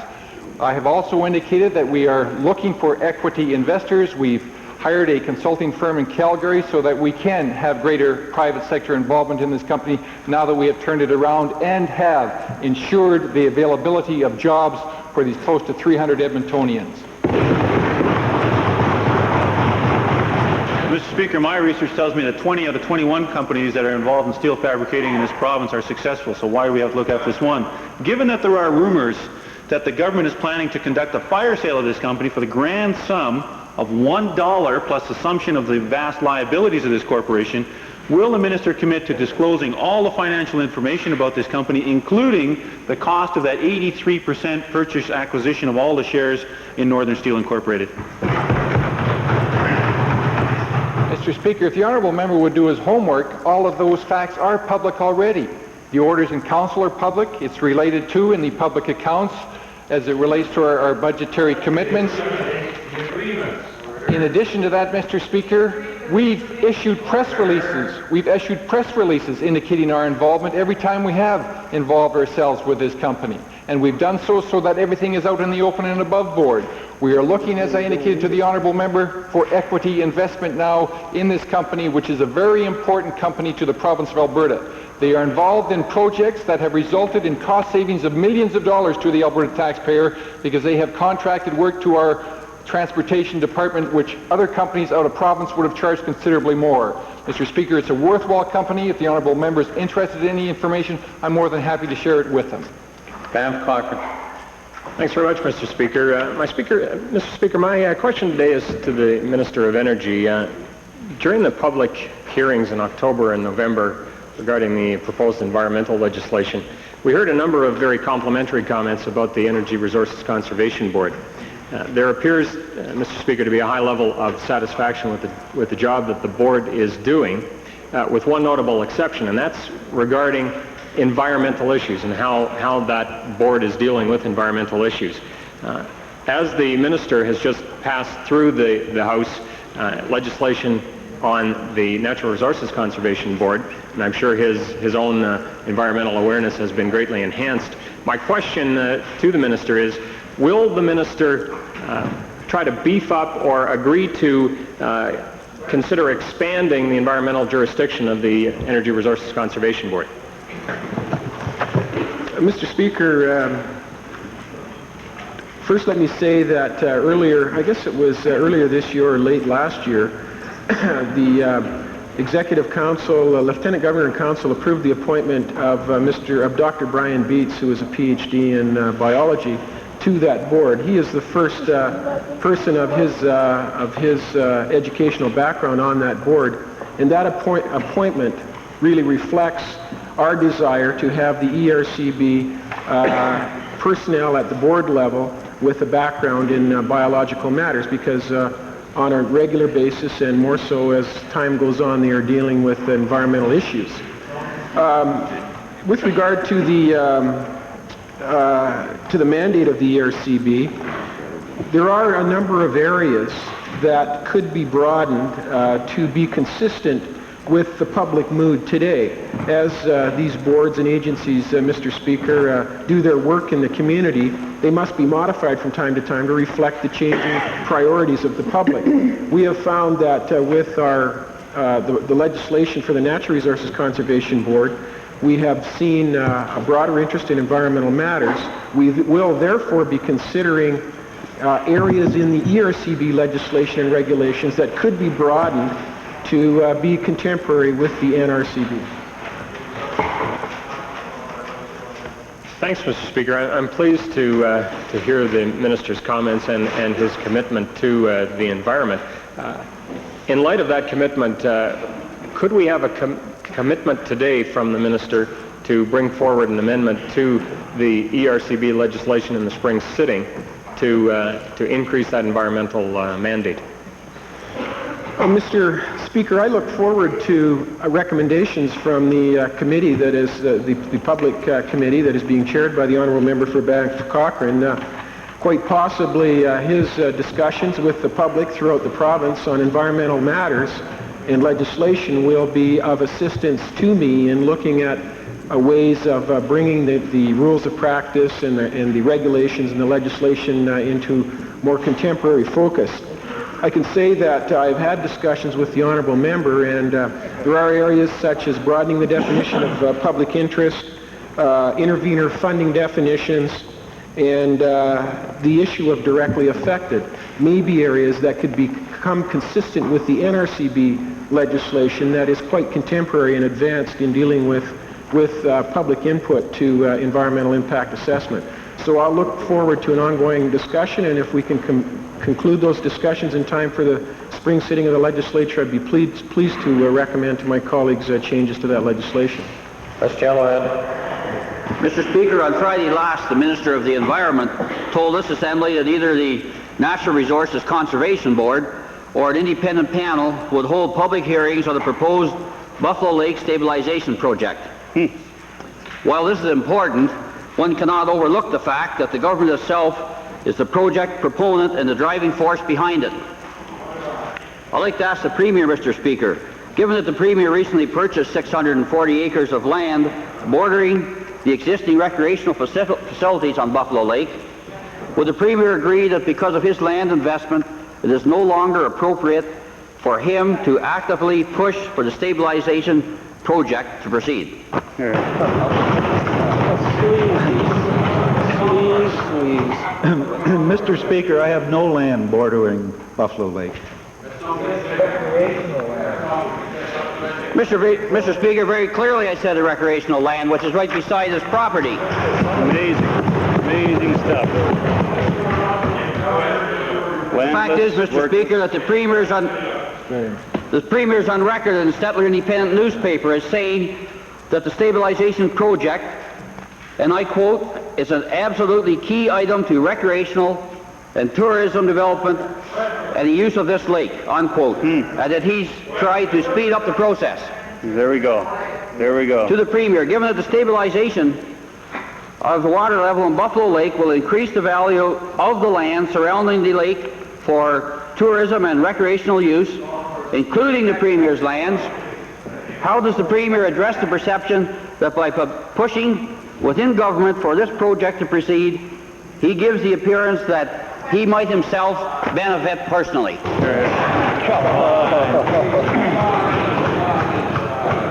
I have also indicated that we are looking for equity investors. We've hired a consulting firm in Calgary so that we can have greater private sector involvement in this company now that we have turned it around and have ensured the availability of jobs for these close to 300 Edmontonians. Mr. Speaker, my research tells me that 20 out of 21 companies that are involved in steel fabricating in this province are successful, so why do we have to look at this one? Given that there are rumors that the government is planning to conduct a fire sale of this company for the grand sum of $1 plus assumption of the vast liabilities of this corporation, will the minister commit to disclosing all the financial information about this company, including the cost of that 83% purchase acquisition of all the shares in Northern Steel Incorporated? Mr. Speaker, if the honourable member would do his homework, all of those facts are public already. The orders in council are public. It's related to in the public accounts as it relates to our budgetary commitments. In addition to that, Mr. Speaker, we've issued press releases. We've issued press releases indicating our involvement every time we have involved ourselves with this company. And we've done so that everything is out in the open and above board. We are looking, as I indicated to the honourable member, for equity investment now in this company, which is a very important company to the province of Alberta. They are involved in projects that have resulted in cost savings of millions of dollars to the Alberta taxpayer because they have contracted work to our transportation department, which other companies out of province would have charged considerably more. Mr. Speaker, it's a worthwhile company. If the honourable member is interested in any information, I'm more than happy to share it with them. Banff Cochrane. Thanks very much, Mr. Speaker. Mr. Speaker, my question today is to the Minister of Energy. During the public hearings in October and November regarding the proposed environmental legislation, we heard a number of very complimentary comments about the Energy Resources Conservation Board. There appears, Mr. Speaker, to be a high level of satisfaction with the job that the board is doing, with one notable exception, and that's regarding environmental issues and how that board is dealing with environmental issues. As the minister has just passed through the House legislation on the Natural Resources Conservation Board, and I'm sure his own environmental awareness has been greatly enhanced. My question to the minister is, will the minister try to beef up or agree to consider expanding the environmental jurisdiction of the Energy Resources Conservation Board? Mr. Speaker, first let me say that earlier, I guess it was earlier this year or late last year, the Executive Council, Lieutenant Governor and Council approved the appointment of Dr. Brian Beets, who is a PhD in biology, to that board. He is the first person of his educational background on that board, and that appointment really reflects our desire to have the ERCB personnel at the board level with a background in biological matters, because on a regular basis, and more so as time goes on, they are dealing with environmental issues. With regard to the mandate of the ERCB, there are a number of areas that could be broadened to be consistent with the public mood today. As these boards and agencies, Mr. Speaker, do their work in the community, they must be modified from time to time to reflect the changing priorities of the public. We have found that with the legislation for the Natural Resources Conservation Board, we have seen a broader interest in environmental matters. We will therefore be considering areas in the ERCB legislation and regulations that could be broadened to be contemporary with the NRCB. Thanks, Mr. Speaker. I'm pleased to hear the minister's comments and his commitment to the environment. In light of that commitment, could we have a commitment today from the minister to bring forward an amendment to the ERCB legislation in the spring sitting to increase that environmental mandate? Mr. Speaker, I look forward to recommendations from the committee that is the public committee that is being chaired by the Honourable Member for Banff Cochrane. Quite possibly his discussions with the public throughout the province on environmental matters and legislation will be of assistance to me in looking at ways of bringing the rules of practice and the regulations and the legislation into more contemporary focus. I can say that I've had discussions with the Honourable Member, and there are areas such as broadening the definition of public interest, intervenor funding definitions, and the issue of directly affected may be areas that could become consistent with the NRCB legislation that is quite contemporary and advanced in dealing with public input to environmental impact assessment. So I'll look forward to an ongoing discussion, and if we can conclude those discussions in time for the spring sitting of the legislature, I'd be pleased to recommend to my colleagues changes to that legislation. Mr. Speaker, on Friday last, the Minister of the Environment told this Assembly that either the Natural Resources Conservation Board or an independent panel would hold public hearings on the proposed Buffalo Lake Stabilization Project. While this is important, one cannot overlook the fact that the government itself is the project proponent and the driving force behind it. I'd like to ask the Premier, Mr. Speaker, given that the Premier recently purchased 640 acres of land bordering the existing recreational facilities on Buffalo Lake, would the Premier agree that because of his land investment, it is no longer appropriate for him to actively push for the stabilization project to proceed? Mr. Speaker, I have no land bordering Buffalo Lake. Mr. Speaker, very clearly I said the recreational land, which is right beside his property. Amazing stuff. The fact is, Mr. Speaker, that the Premier's on record in the Stettler Independent newspaper as saying that the stabilization project, and I quote, is an absolutely key item to recreational and tourism development and the use of this lake, unquote, and that he's tried to speed up the process. There we go. To the Premier, given that the stabilization of the water level in Buffalo Lake will increase the value of the land surrounding the lake for tourism and recreational use, including the Premier's lands, how does the Premier address the perception that by pushing within government for this project to proceed, he gives the appearance that he might himself benefit personally. You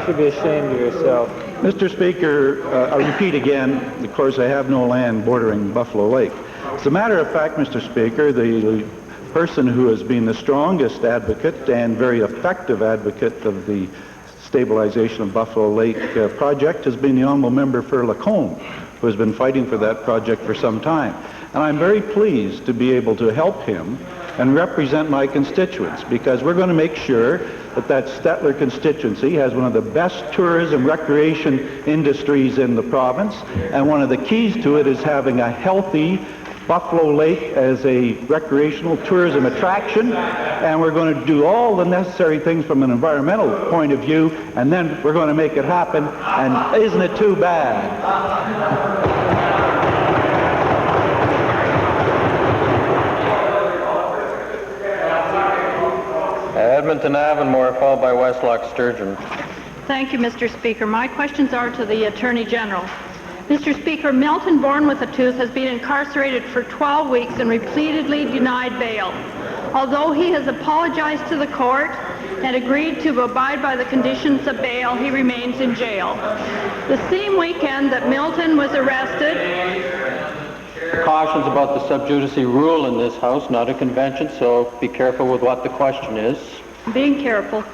should be ashamed of yourself. Mr. Speaker, I repeat again, of course, I have no land bordering Buffalo Lake. As a matter of fact, Mr. Speaker, the person who has been the strongest advocate and very effective advocate of the stabilization of Buffalo Lake project has been the honourable member for Lacombe, who has been fighting for that project for some time. And I'm very pleased to be able to help him and represent my constituents, because we're going to make sure that that Stettler constituency has one of the best tourism recreation industries in the province, and one of the keys to it is having a healthy Buffalo Lake as a recreational tourism attraction, and we're going to do all the necessary things from an environmental point of view, and then we're going to make it happen, and isn't it too bad? Edmonton Avonmore, followed by Westlock Sturgeon. Thank you, Mr. Speaker. My questions are to the Attorney General. Mr. Speaker, Milton, born with a tooth, has been incarcerated for 12 weeks and repeatedly denied bail. Although he has apologized to the court and agreed to abide by the conditions of bail, he remains in jail. The same weekend that Milton was arrested... Cautions about the sub judice rule in this House, not a convention, so be careful with what the question is. Being careful.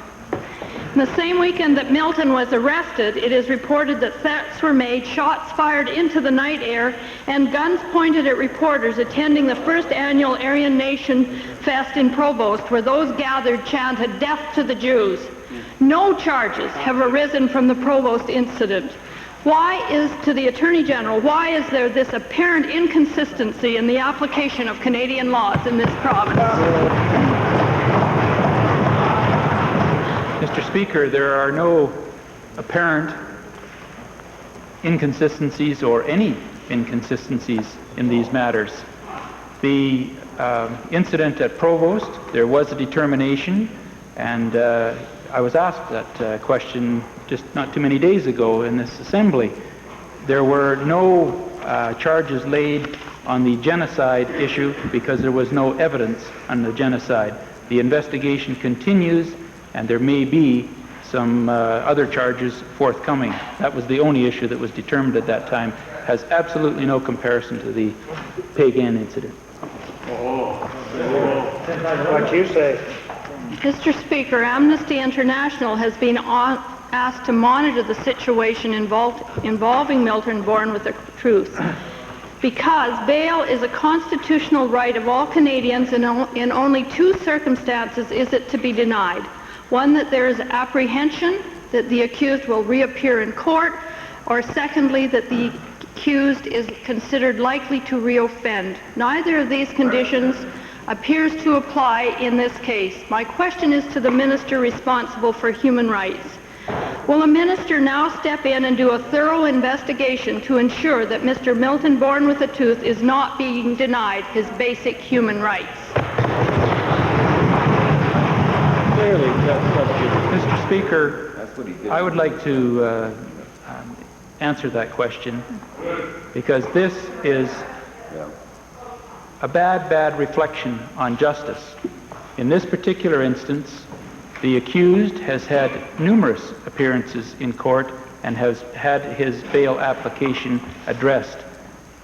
The same weekend that Milton was arrested, it is reported that threats were made, shots fired into the night air, and guns pointed at reporters attending the first annual Aryan Nation Fest in Provost, where those gathered chanted, "Death to the Jews." No charges have arisen from the Provost incident. Why is, to the Attorney General, why is there this apparent inconsistency in the application of Canadian laws in this province? Mr. Speaker, there are no apparent inconsistencies or any inconsistencies in these matters. The incident at Provost, there was a determination, and I was asked that question just not too many days ago in this assembly. There were no charges laid on the genocide issue because there was no evidence on the genocide. The investigation continues, and there may be some other charges forthcoming. That was the only issue that was determined at that time. Has absolutely no comparison to the Pagan incident. What you say? Mr. Speaker, Amnesty International has been asked to monitor the situation involving Milton born with the truth, because bail is a constitutional right of all Canadians, and in only two circumstances is it to be denied. One, that there is apprehension that the accused will reappear in court, or secondly, that the accused is considered likely to reoffend. Neither of these conditions appears to apply in this case. My question is to the minister responsible for human rights. Will a minister now step in and do a thorough investigation to ensure that Mr. Milton born with a tooth is not being denied his basic human rights? Clearly, Mr. Speaker, I would like to answer that question, because this is a bad reflection on justice. In this particular instance, the accused has had numerous appearances in court and has had his bail application addressed.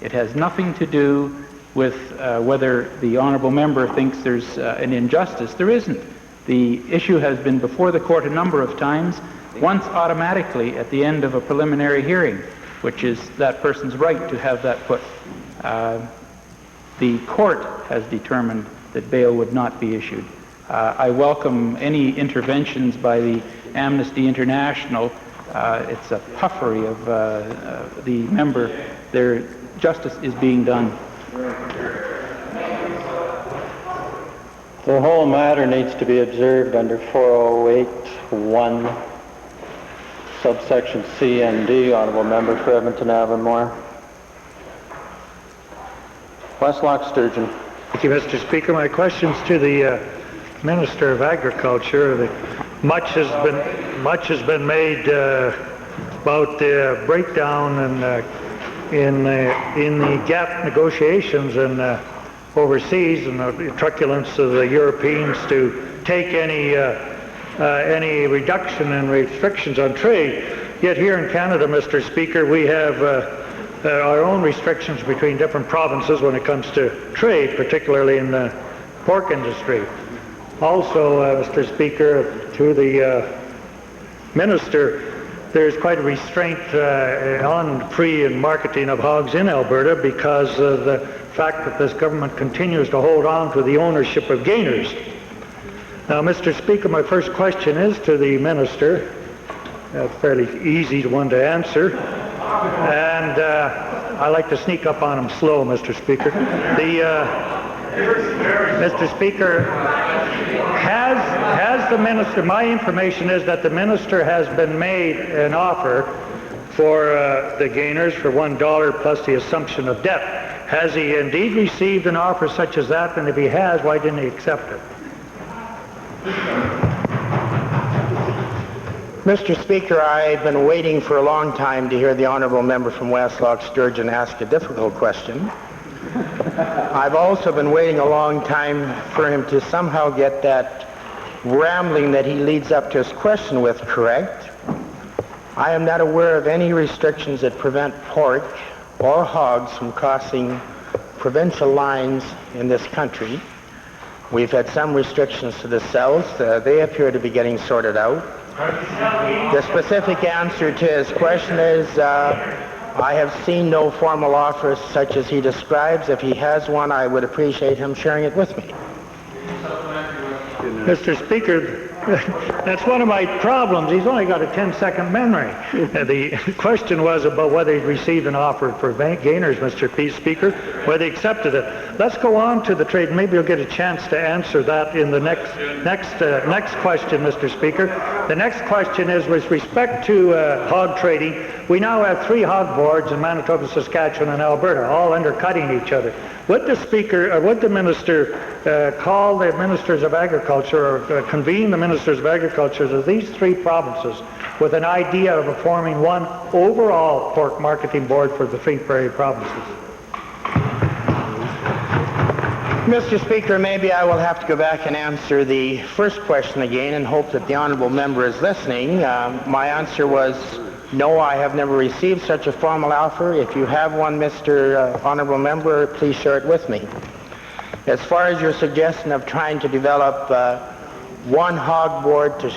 It has nothing to do with whether the honourable member thinks there's an injustice. There isn't. The issue has been before the court a number of times, once automatically at the end of a preliminary hearing, which is that person's right to have that put. The court has determined that bail would not be issued. I welcome any interventions by the Amnesty International. It's a puffery of the member. Their justice is being done. The whole matter needs to be observed under 408(1), subsection C and D, Honourable Member for Edmonton Avonmore. Westlock Sturgeon. Thank you, Mr. Speaker. My question's to the Minister of Agriculture. Much has been made about the breakdown in the GATT negotiations, and overseas and the truculence of the Europeans to take any reduction in restrictions on trade. Yet here in Canada, Mr. Speaker, we have our own restrictions between different provinces when it comes to trade, particularly in the pork industry. Also, Mr. Speaker, to the Minister, there's quite a restraint on free and marketing of hogs in Alberta because of the fact that this government continues to hold on to the ownership of gainers. Now, Mr. Speaker, my first question is to the Minister, a fairly easy one to answer, and I like to sneak up on him slow, Mr. Speaker. Mr. Speaker, has the Minister, my information is that the Minister has been made an offer for the gainers for $1 plus the assumption of debt. Has he indeed received an offer such as that? And if he has, why didn't he accept it? Mr. Speaker, I've been waiting for a long time to hear the honourable member from Westlock Sturgeon ask a difficult question. I've also been waiting a long time for him to somehow get that rambling that he leads up to his question with correct. I am not aware of any restrictions that prevent pork or hogs from crossing provincial lines in this country. We've had some restrictions to the south. They appear to be getting sorted out. The specific answer to his question is I have seen no formal offers such as he describes. If he has one, I would appreciate him sharing it with me. Mr. Speaker, that's one of my problems. He's only got a 10-second memory. The question was about whether he'd received an offer for gainers, Mr. Speaker, whether he accepted it. Let's go on to the trade. Maybe you'll get a chance to answer that in the next question, Mr. Speaker. The next question is with respect to hog trading. We now have 3 hog boards in Manitoba, Saskatchewan, and Alberta, all undercutting each other. Would the Speaker, or would the Minister call the Ministers of Agriculture or convene the Ministers of Agriculture of these 3 provinces with an idea of forming one overall pork marketing board for the 3 prairie provinces? Mr. Speaker, maybe I will have to go back and answer the first question again and hope that the honourable member is listening. My answer was no, I have never received such a formal offer. If you have one, Mr. Honourable Member, please share it with me. As far as your suggestion of trying to develop one hog board to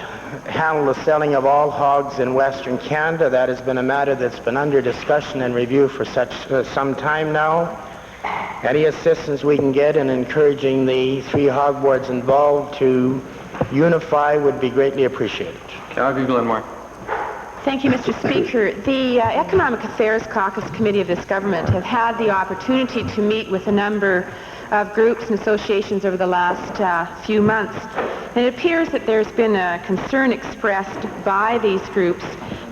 handle the selling of all hogs in Western Canada, that has been a matter that's been under discussion and review for some time now. Any assistance we can get in encouraging the 3 hog boards involved to unify would be greatly appreciated. Calgary Glenmore. Thank you, Mr. Speaker. The Economic Affairs Caucus Committee of this government have had the opportunity to meet with a number of groups and associations over the last few months. And it appears that there's been a concern expressed by these groups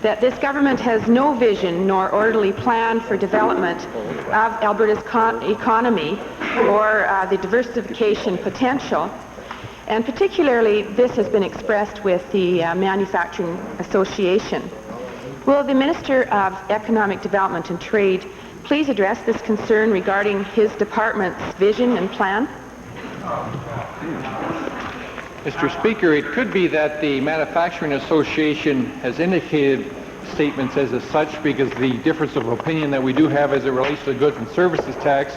that this government has no vision nor orderly plan for development of Alberta's economy or the diversification potential. And particularly, this has been expressed with the Manufacturing Association. Will the Minister of Economic Development and Trade please address this concern regarding his department's vision and plan? Mr. Speaker, it could be that the Manufacturing Association has indicated statements as such because the difference of opinion that we do have as it relates to the goods and services tax,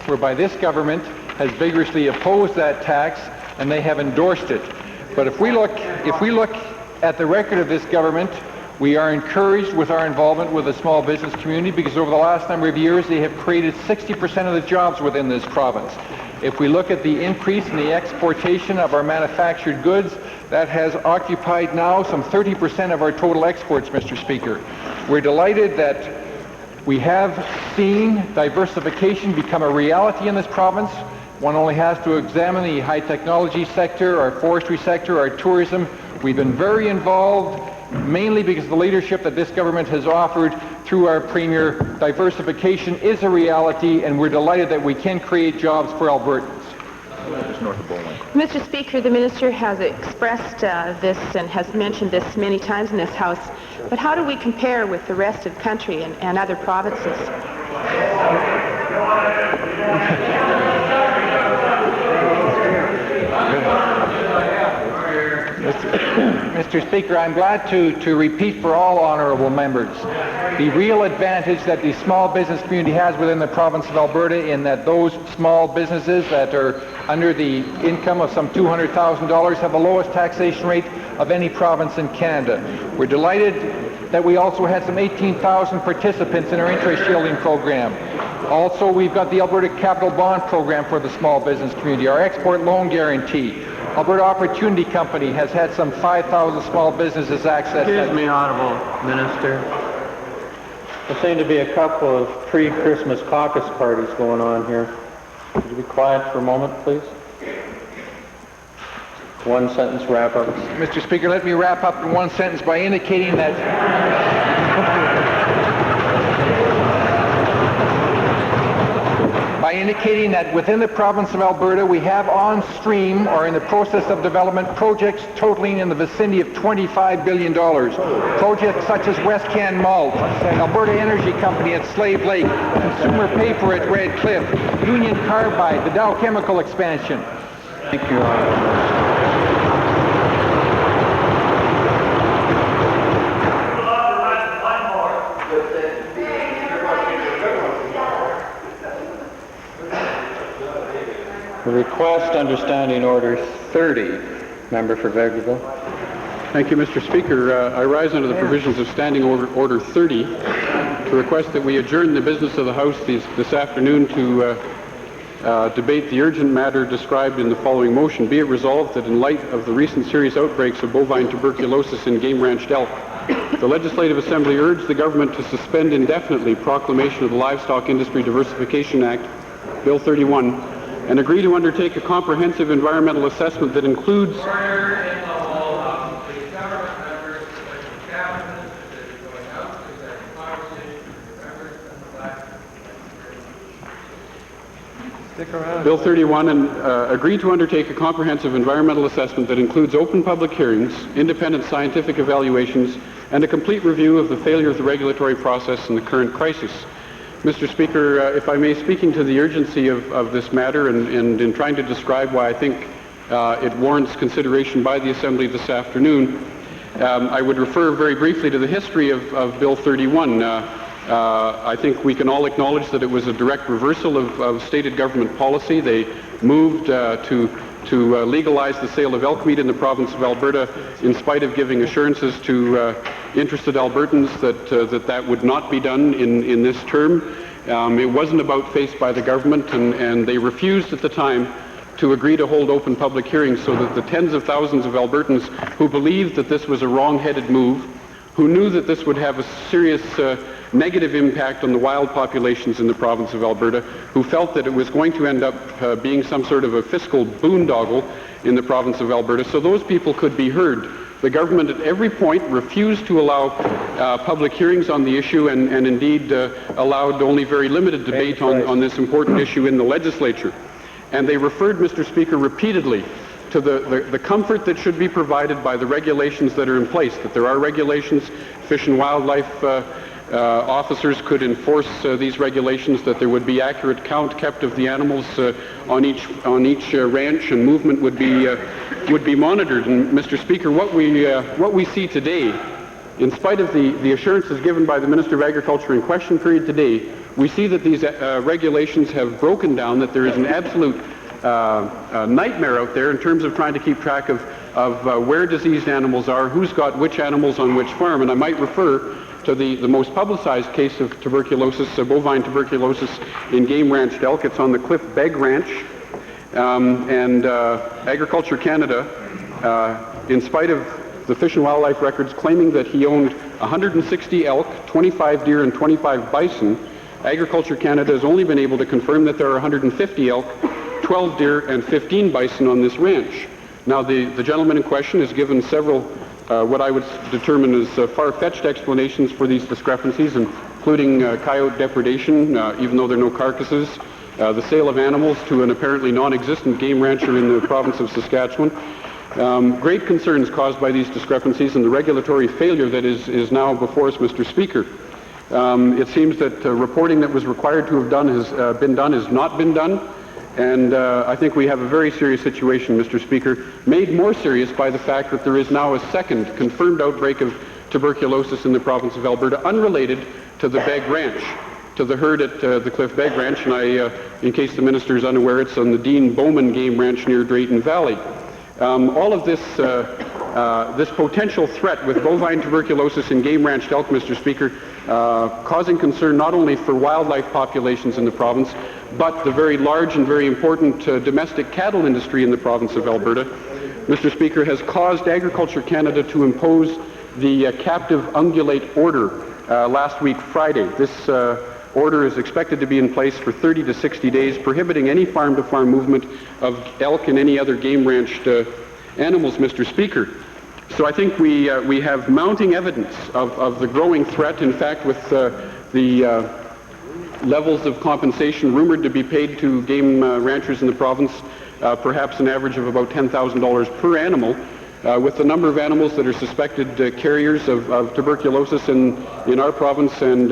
whereby this government has vigorously opposed that tax and they have endorsed it. But if we look at the record of this government, we are encouraged with our involvement with the small business community because over the last number of years they have created 60% of the jobs within this province. If we look at the increase in the exportation of our manufactured goods, that has occupied now some 30% of our total exports, Mr. Speaker. We're delighted that we have seen diversification become a reality in this province. One only has to examine the high technology sector, our forestry sector, our tourism. We've been very involved, mainly because the leadership that this government has offered through our Premier. Diversification is a reality, and we're delighted that we can create jobs for Albertans. Mr. Speaker, the Minister has expressed this and has mentioned this many times in this House, but how do we compare with the rest of the country and other provinces? Mr. Speaker, I'm glad to repeat for all honourable members the real advantage that the small business community has within the province of Alberta, in that those small businesses that are under the income of some $200,000 have the lowest taxation rate of any province in Canada. We're delighted that we also had some 18,000 participants in our interest shielding program. Also, we've got the Alberta Capital Bond Program for the small business community, our export loan guarantee. Alberta Opportunity Company has had some 5,000 small businesses access. Excuse me, Honourable Minister. There seem to be a couple of pre-Christmas caucus parties going on here. Could you be quiet for a moment, please? One sentence wrap up. Mr. Speaker, let me wrap up in one sentence by indicating that within the province of Alberta we have on stream or in the process of development projects totaling in the vicinity of $25 billion. Projects such as West Can Malt, Alberta Energy Company at Slave Lake, Consumer Paper at Red Cliff, Union Carbide, the Dow Chemical expansion. Thank you, Honourable. The request under Standing Order 30, Member for Vegreville. Thank you, Mr. Speaker. I rise under the provisions of Standing Order 30 to request that we adjourn the business of the House this afternoon to debate the urgent matter described in the following motion. Be it resolved that in light of the recent serious outbreaks of bovine tuberculosis in game-ranched elk, the Legislative Assembly urge the government to suspend indefinitely proclamation of the Livestock Industry Diversification Act, Bill 31, and agree to undertake a comprehensive environmental assessment that includes Bill 31 and agree to undertake a comprehensive environmental assessment that includes open public hearings, independent scientific evaluations, and a complete review of the failure of the regulatory process in the current crisis. Mr. Speaker, if I may, speaking to the urgency of this matter and in trying to describe why I think it warrants consideration by the Assembly this afternoon, I would refer very briefly to the history of Bill 31. I think we can all acknowledge that it was a direct reversal of stated government policy. They moved to legalize the sale of elk meat in the province of Alberta in spite of giving assurances to interested Albertans that would not be done in this term. It wasn't about face by the government, and they refused at the time to agree to hold open public hearings so that the tens of thousands of Albertans who believed that this was a wrong-headed move, who knew that this would have a serious negative impact on the wild populations in the province of Alberta, who felt that it was going to end up being some sort of a fiscal boondoggle in the province of Alberta, so those people could be heard. The government at every point refused to allow public hearings on the issue and indeed allowed only very limited debate on this important issue in the legislature. And they referred, Mr. Speaker, repeatedly to the comfort that should be provided by the regulations that are in place, that there are regulations. Fish and Wildlife officers could enforce these regulations, that there would be accurate count kept of the animals on each ranch, and movement would be monitored. And Mr. Speaker, what we see today, in spite of the assurances given by the Minister of Agriculture in question period today, we see that these regulations have broken down, that there is an absolute nightmare out there in terms of trying to keep track of where diseased animals are, who's got which animals on which farm. And I might refer to the most publicized case of tuberculosis, bovine tuberculosis in game-ranched elk. It's on the Cliff Beg Ranch. And Agriculture Canada, in spite of the Fish and Wildlife records claiming that he owned 160 elk, 25 deer, and 25 bison, Agriculture Canada has only been able to confirm that there are 150 elk, 12 deer, and 15 bison on this ranch. Now, the gentleman in question has given several what I would determine as far-fetched explanations for these discrepancies, including coyote depredation, even though there are no carcasses, the sale of animals to an apparently non-existent game rancher in the province of Saskatchewan. Great concerns caused by these discrepancies and the regulatory failure that is now before us, Mr. Speaker. It seems that reporting that was required to have been done has not been done. And I think we have a very serious situation, Mr. Speaker, made more serious by the fact that there is now a second confirmed outbreak of tuberculosis in the province of Alberta, unrelated to the Beg Ranch, to the herd at the Cliff Beg Ranch. And in case the minister is unaware, it's on the Dean Bowman Game Ranch near Drayton Valley. All of this, this potential threat with bovine tuberculosis in game ranched elk, Mr. Speaker, causing concern not only for wildlife populations in the province, but the very large and very important domestic cattle industry in the province of Alberta, Mr. Speaker, has caused Agriculture Canada to impose the captive ungulate order last week Friday. This order is expected to be in place for 30 to 60 days, prohibiting any farm-to-farm movement of elk and any other game-ranched animals, Mr. Speaker. So I think we have mounting evidence of the growing threat. In fact, with the levels of compensation rumored to be paid to game ranchers in the province, perhaps an average of about $10,000 per animal, with the number of animals that are suspected carriers of tuberculosis in our province and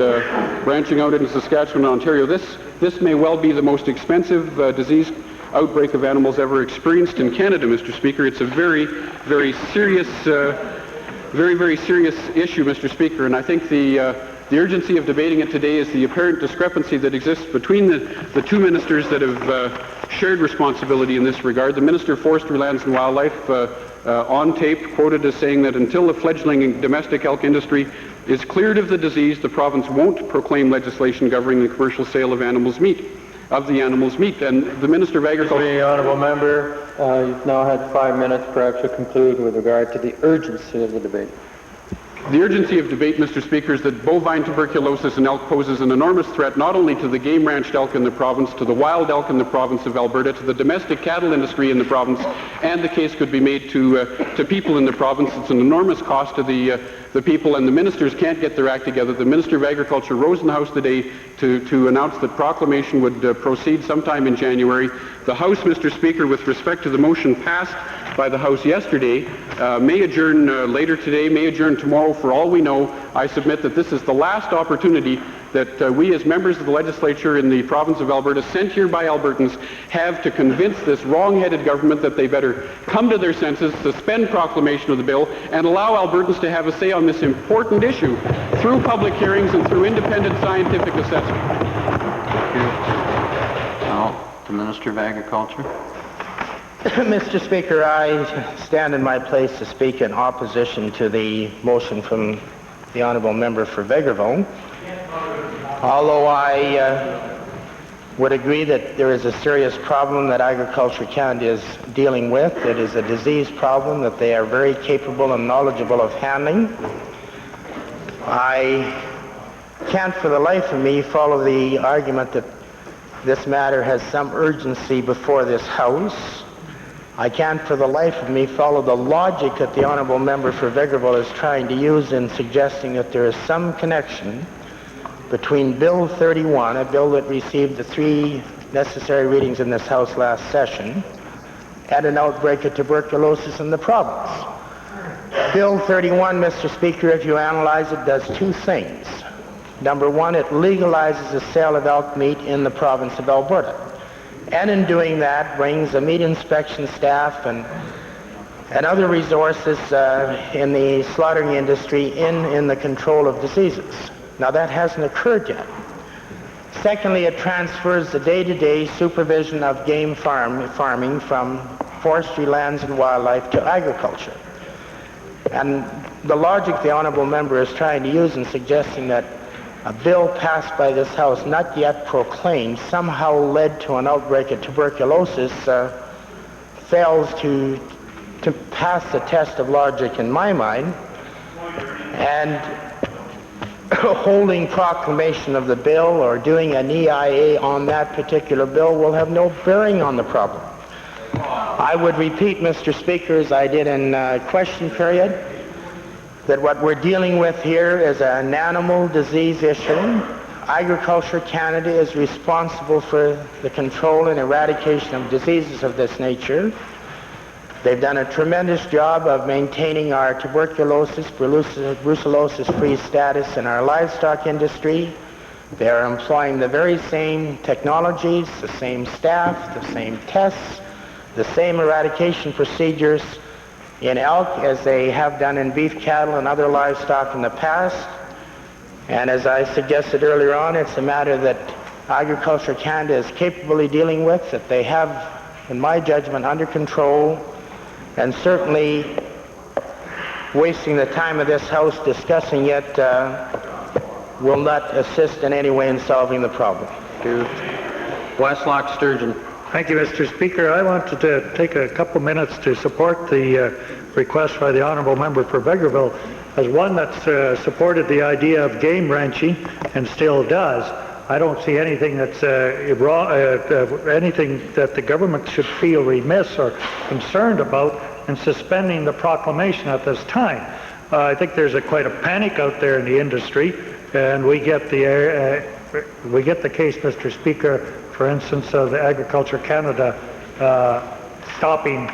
branching out into Saskatchewan and Ontario, this may well be the most expensive disease outbreak of animals ever experienced in Canada, Mr. Speaker. It's a very, very serious, very serious issue, Mr. Speaker, and I think the urgency of debating it today is the apparent discrepancy that exists between the two ministers that have shared responsibility in this regard. The Minister of Forestry, Lands and Wildlife, on tape, quoted as saying that until the fledgling domestic elk industry is cleared of the disease, the province won't proclaim legislation governing the commercial sale of animals' meat. And the Minister of Agriculture... The Honourable Member, you've now had 5 minutes. Perhaps to conclude with regard to the urgency of the debate. The urgency of debate, Mr. Speaker, is that bovine tuberculosis in elk poses an enormous threat not only to the game-ranched elk in the province, to the wild elk in the province of Alberta, to the domestic cattle industry in the province, and the case could be made to people in the province. It's an enormous cost to the people, and the ministers can't get their act together. The Minister of Agriculture rose in the House today to announce that proclamation would proceed sometime in January. The House, Mr. Speaker, with respect to the motion passed by the House yesterday, may adjourn later today, may adjourn tomorrow. For all we know, I submit that this is the last opportunity that we as members of the legislature in the province of Alberta, sent here by Albertans, have to convince this wrong-headed government that they better come to their senses, suspend proclamation of the bill, and allow Albertans to have a say on this important issue through public hearings and through independent scientific assessment. Thank you. Now, the Minister of Agriculture. Mr. Speaker, I stand in my place to speak in opposition to the motion from the Honourable Member for Vegreville. Although I would agree that there is a serious problem that Agriculture Canada is dealing with, it is a disease problem that they are very capable and knowledgeable of handling. I can't for the life of me follow the argument that this matter has some urgency before this House. I can't for the life of me follow the logic that the Honourable Member for Vegreville is trying to use in suggesting that there is some connection between Bill 31, a bill that received the 3 necessary readings in this House last session, and an outbreak of tuberculosis in the province. Bill 31, Mr. Speaker, if you analyze it, does 2 things. Number 1, it legalizes the sale of elk meat in the province of Alberta. And in doing that, brings the meat inspection staff and other resources in the slaughtering industry in the control of diseases. Now, that hasn't occurred yet. Secondly, it transfers the day-to-day supervision of game farming from forestry, lands and wildlife to agriculture. And the logic the Honourable Member is trying to use in suggesting that a bill passed by this House, not yet proclaimed, somehow led to an outbreak of tuberculosis fails to pass the test of logic in my mind. And holding proclamation of the bill or doing an EIA on that particular bill will have no bearing on the problem. I would repeat, Mr. Speaker, as I did in question period, that what we're dealing with here is an animal disease issue. Agriculture Canada is responsible for the control and eradication of diseases of this nature. They've done a tremendous job of maintaining our tuberculosis, brucellosis-free status in our livestock industry, They're employing the very same technologies, the same staff, the same tests, the same eradication procedures in elk as they have done in beef cattle and other livestock in the past. And as I suggested earlier on, it's a matter that Agriculture Canada is capably dealing with, that they have, in my judgment, under control, and certainly wasting the time of this House discussing it will not assist in any way in solving the problem. Westlock Sturgeon. Thank you, Mr. Speaker. I wanted to take a couple minutes to support the request by the Honourable Member for Vegreville as one that's supported the idea of game ranching and still does. I don't see anything that's anything that the government should feel remiss or concerned about in suspending the proclamation at this time. I think there's quite a panic out there in the industry, and we get the case, Mr. Speaker, for instance, of Agriculture Canada stopping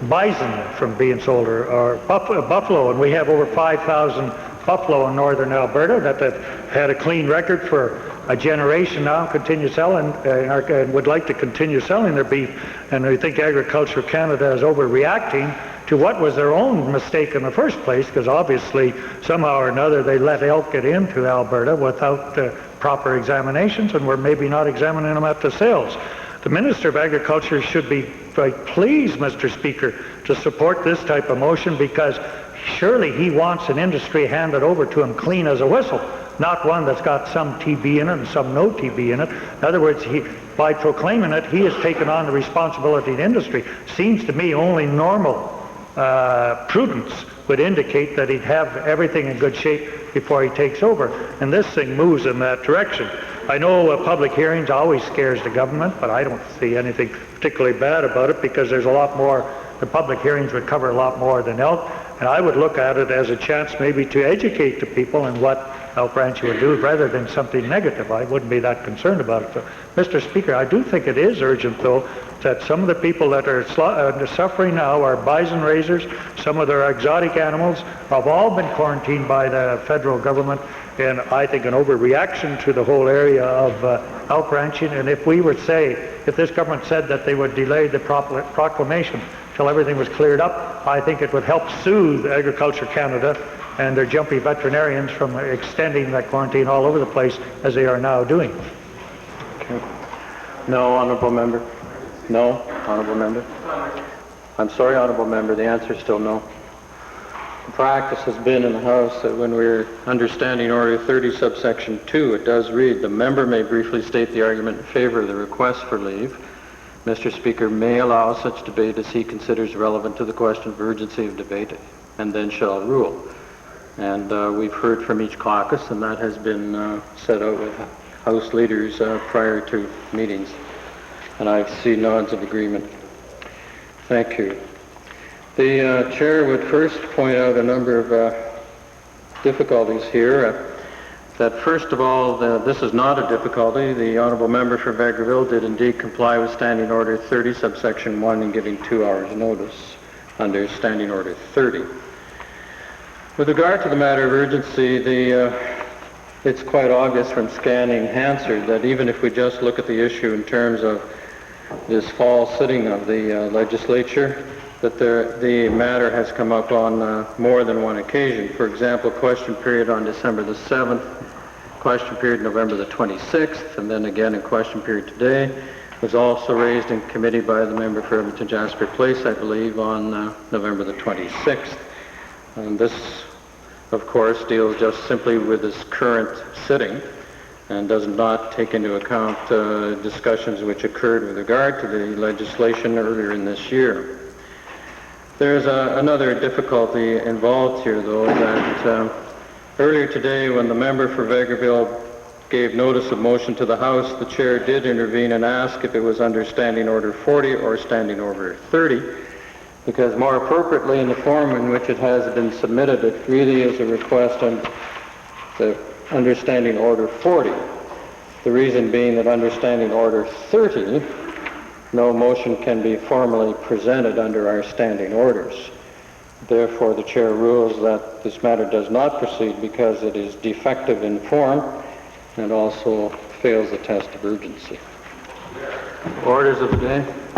bison from being sold, or buffalo, and we have over 5,000 buffalo in northern Alberta that have had a clean record for a generation now, continue selling and would like to continue selling their beef. And we think Agriculture Canada is overreacting to what was their own mistake in the first place, because obviously somehow or another they let elk get into Alberta without proper examinations, and we're maybe not examining them at the sales. The Minister of Agriculture should be quite pleased, Mr. Speaker, to support this type of motion, because surely he wants an industry handed over to him clean as a whistle, not one that's got some TB in it and some no TB in it. In other words, by proclaiming it, he has taken on the responsibility of the industry. Seems to me only normal prudence would indicate that he'd have everything in good shape before he takes over, and this thing moves in that direction. I know public hearings always scares the government, but I don't see anything particularly bad about it, because there's a lot more, the public hearings would cover a lot more than elk, and I would look at it as a chance maybe to educate the people in what elk ranching would do rather than something negative. I wouldn't be that concerned about it. So, Mr. Speaker, I do think it is urgent, though, that some of the people that are suffering now are bison raisers. Some of their exotic animals have all been quarantined by the federal government, and I think an overreaction to the whole area of elk ranching. And if we would say, if this government said that they would delay the proclamation till everything was cleared up, I think it would help soothe Agriculture Canada and their jumpy veterinarians from extending that quarantine all over the place as they are now doing. Okay. No, Honourable Member. No, Honourable Member. I'm sorry, Honourable Member, the answer is still no. The practice has been in the House that when we're understanding Order 30, subsection 2, it does read, the member may briefly state the argument in favor of the request for leave. Mr. Speaker may allow such debate as he considers relevant to the question of urgency of debate, and then shall rule. And we've heard from each caucus, and that has been set out with House leaders prior to meetings. And I see nods of agreement. Thank you. The chair would first point out a number of difficulties here. That first of all, this is not a difficulty. The Honourable Member for Vegreville did indeed comply with Standing Order 30, subsection 1, in giving 2 hours notice under Standing Order 30. With regard to the matter of urgency, it's quite obvious from scanning Hansard that even if we just look at the issue in terms of this fall sitting of the legislature, that the matter has come up on more than one occasion. For example, question period on December the 7th, question period November the 26th, and then again in question period today, was also raised in committee by the member for Edmonton Jasper Place, I believe, on November the 26th. And this, of course, deals just simply with this current sitting and does not take into account discussions which occurred with regard to the legislation earlier in this year. There's another difficulty involved here, though, that earlier today when the member for Vegreville gave notice of motion to the House, the chair did intervene and ask if it was under Standing Order 40 or Standing Order 30, because more appropriately in the form in which it has been submitted, it really is a request on the Understanding Order 40. The reason being that Understanding Order 30, no motion can be formally presented under our standing orders. Therefore, the chair rules that this matter does not proceed because it is defective in form, and also fails the test of urgency. Orders of the day.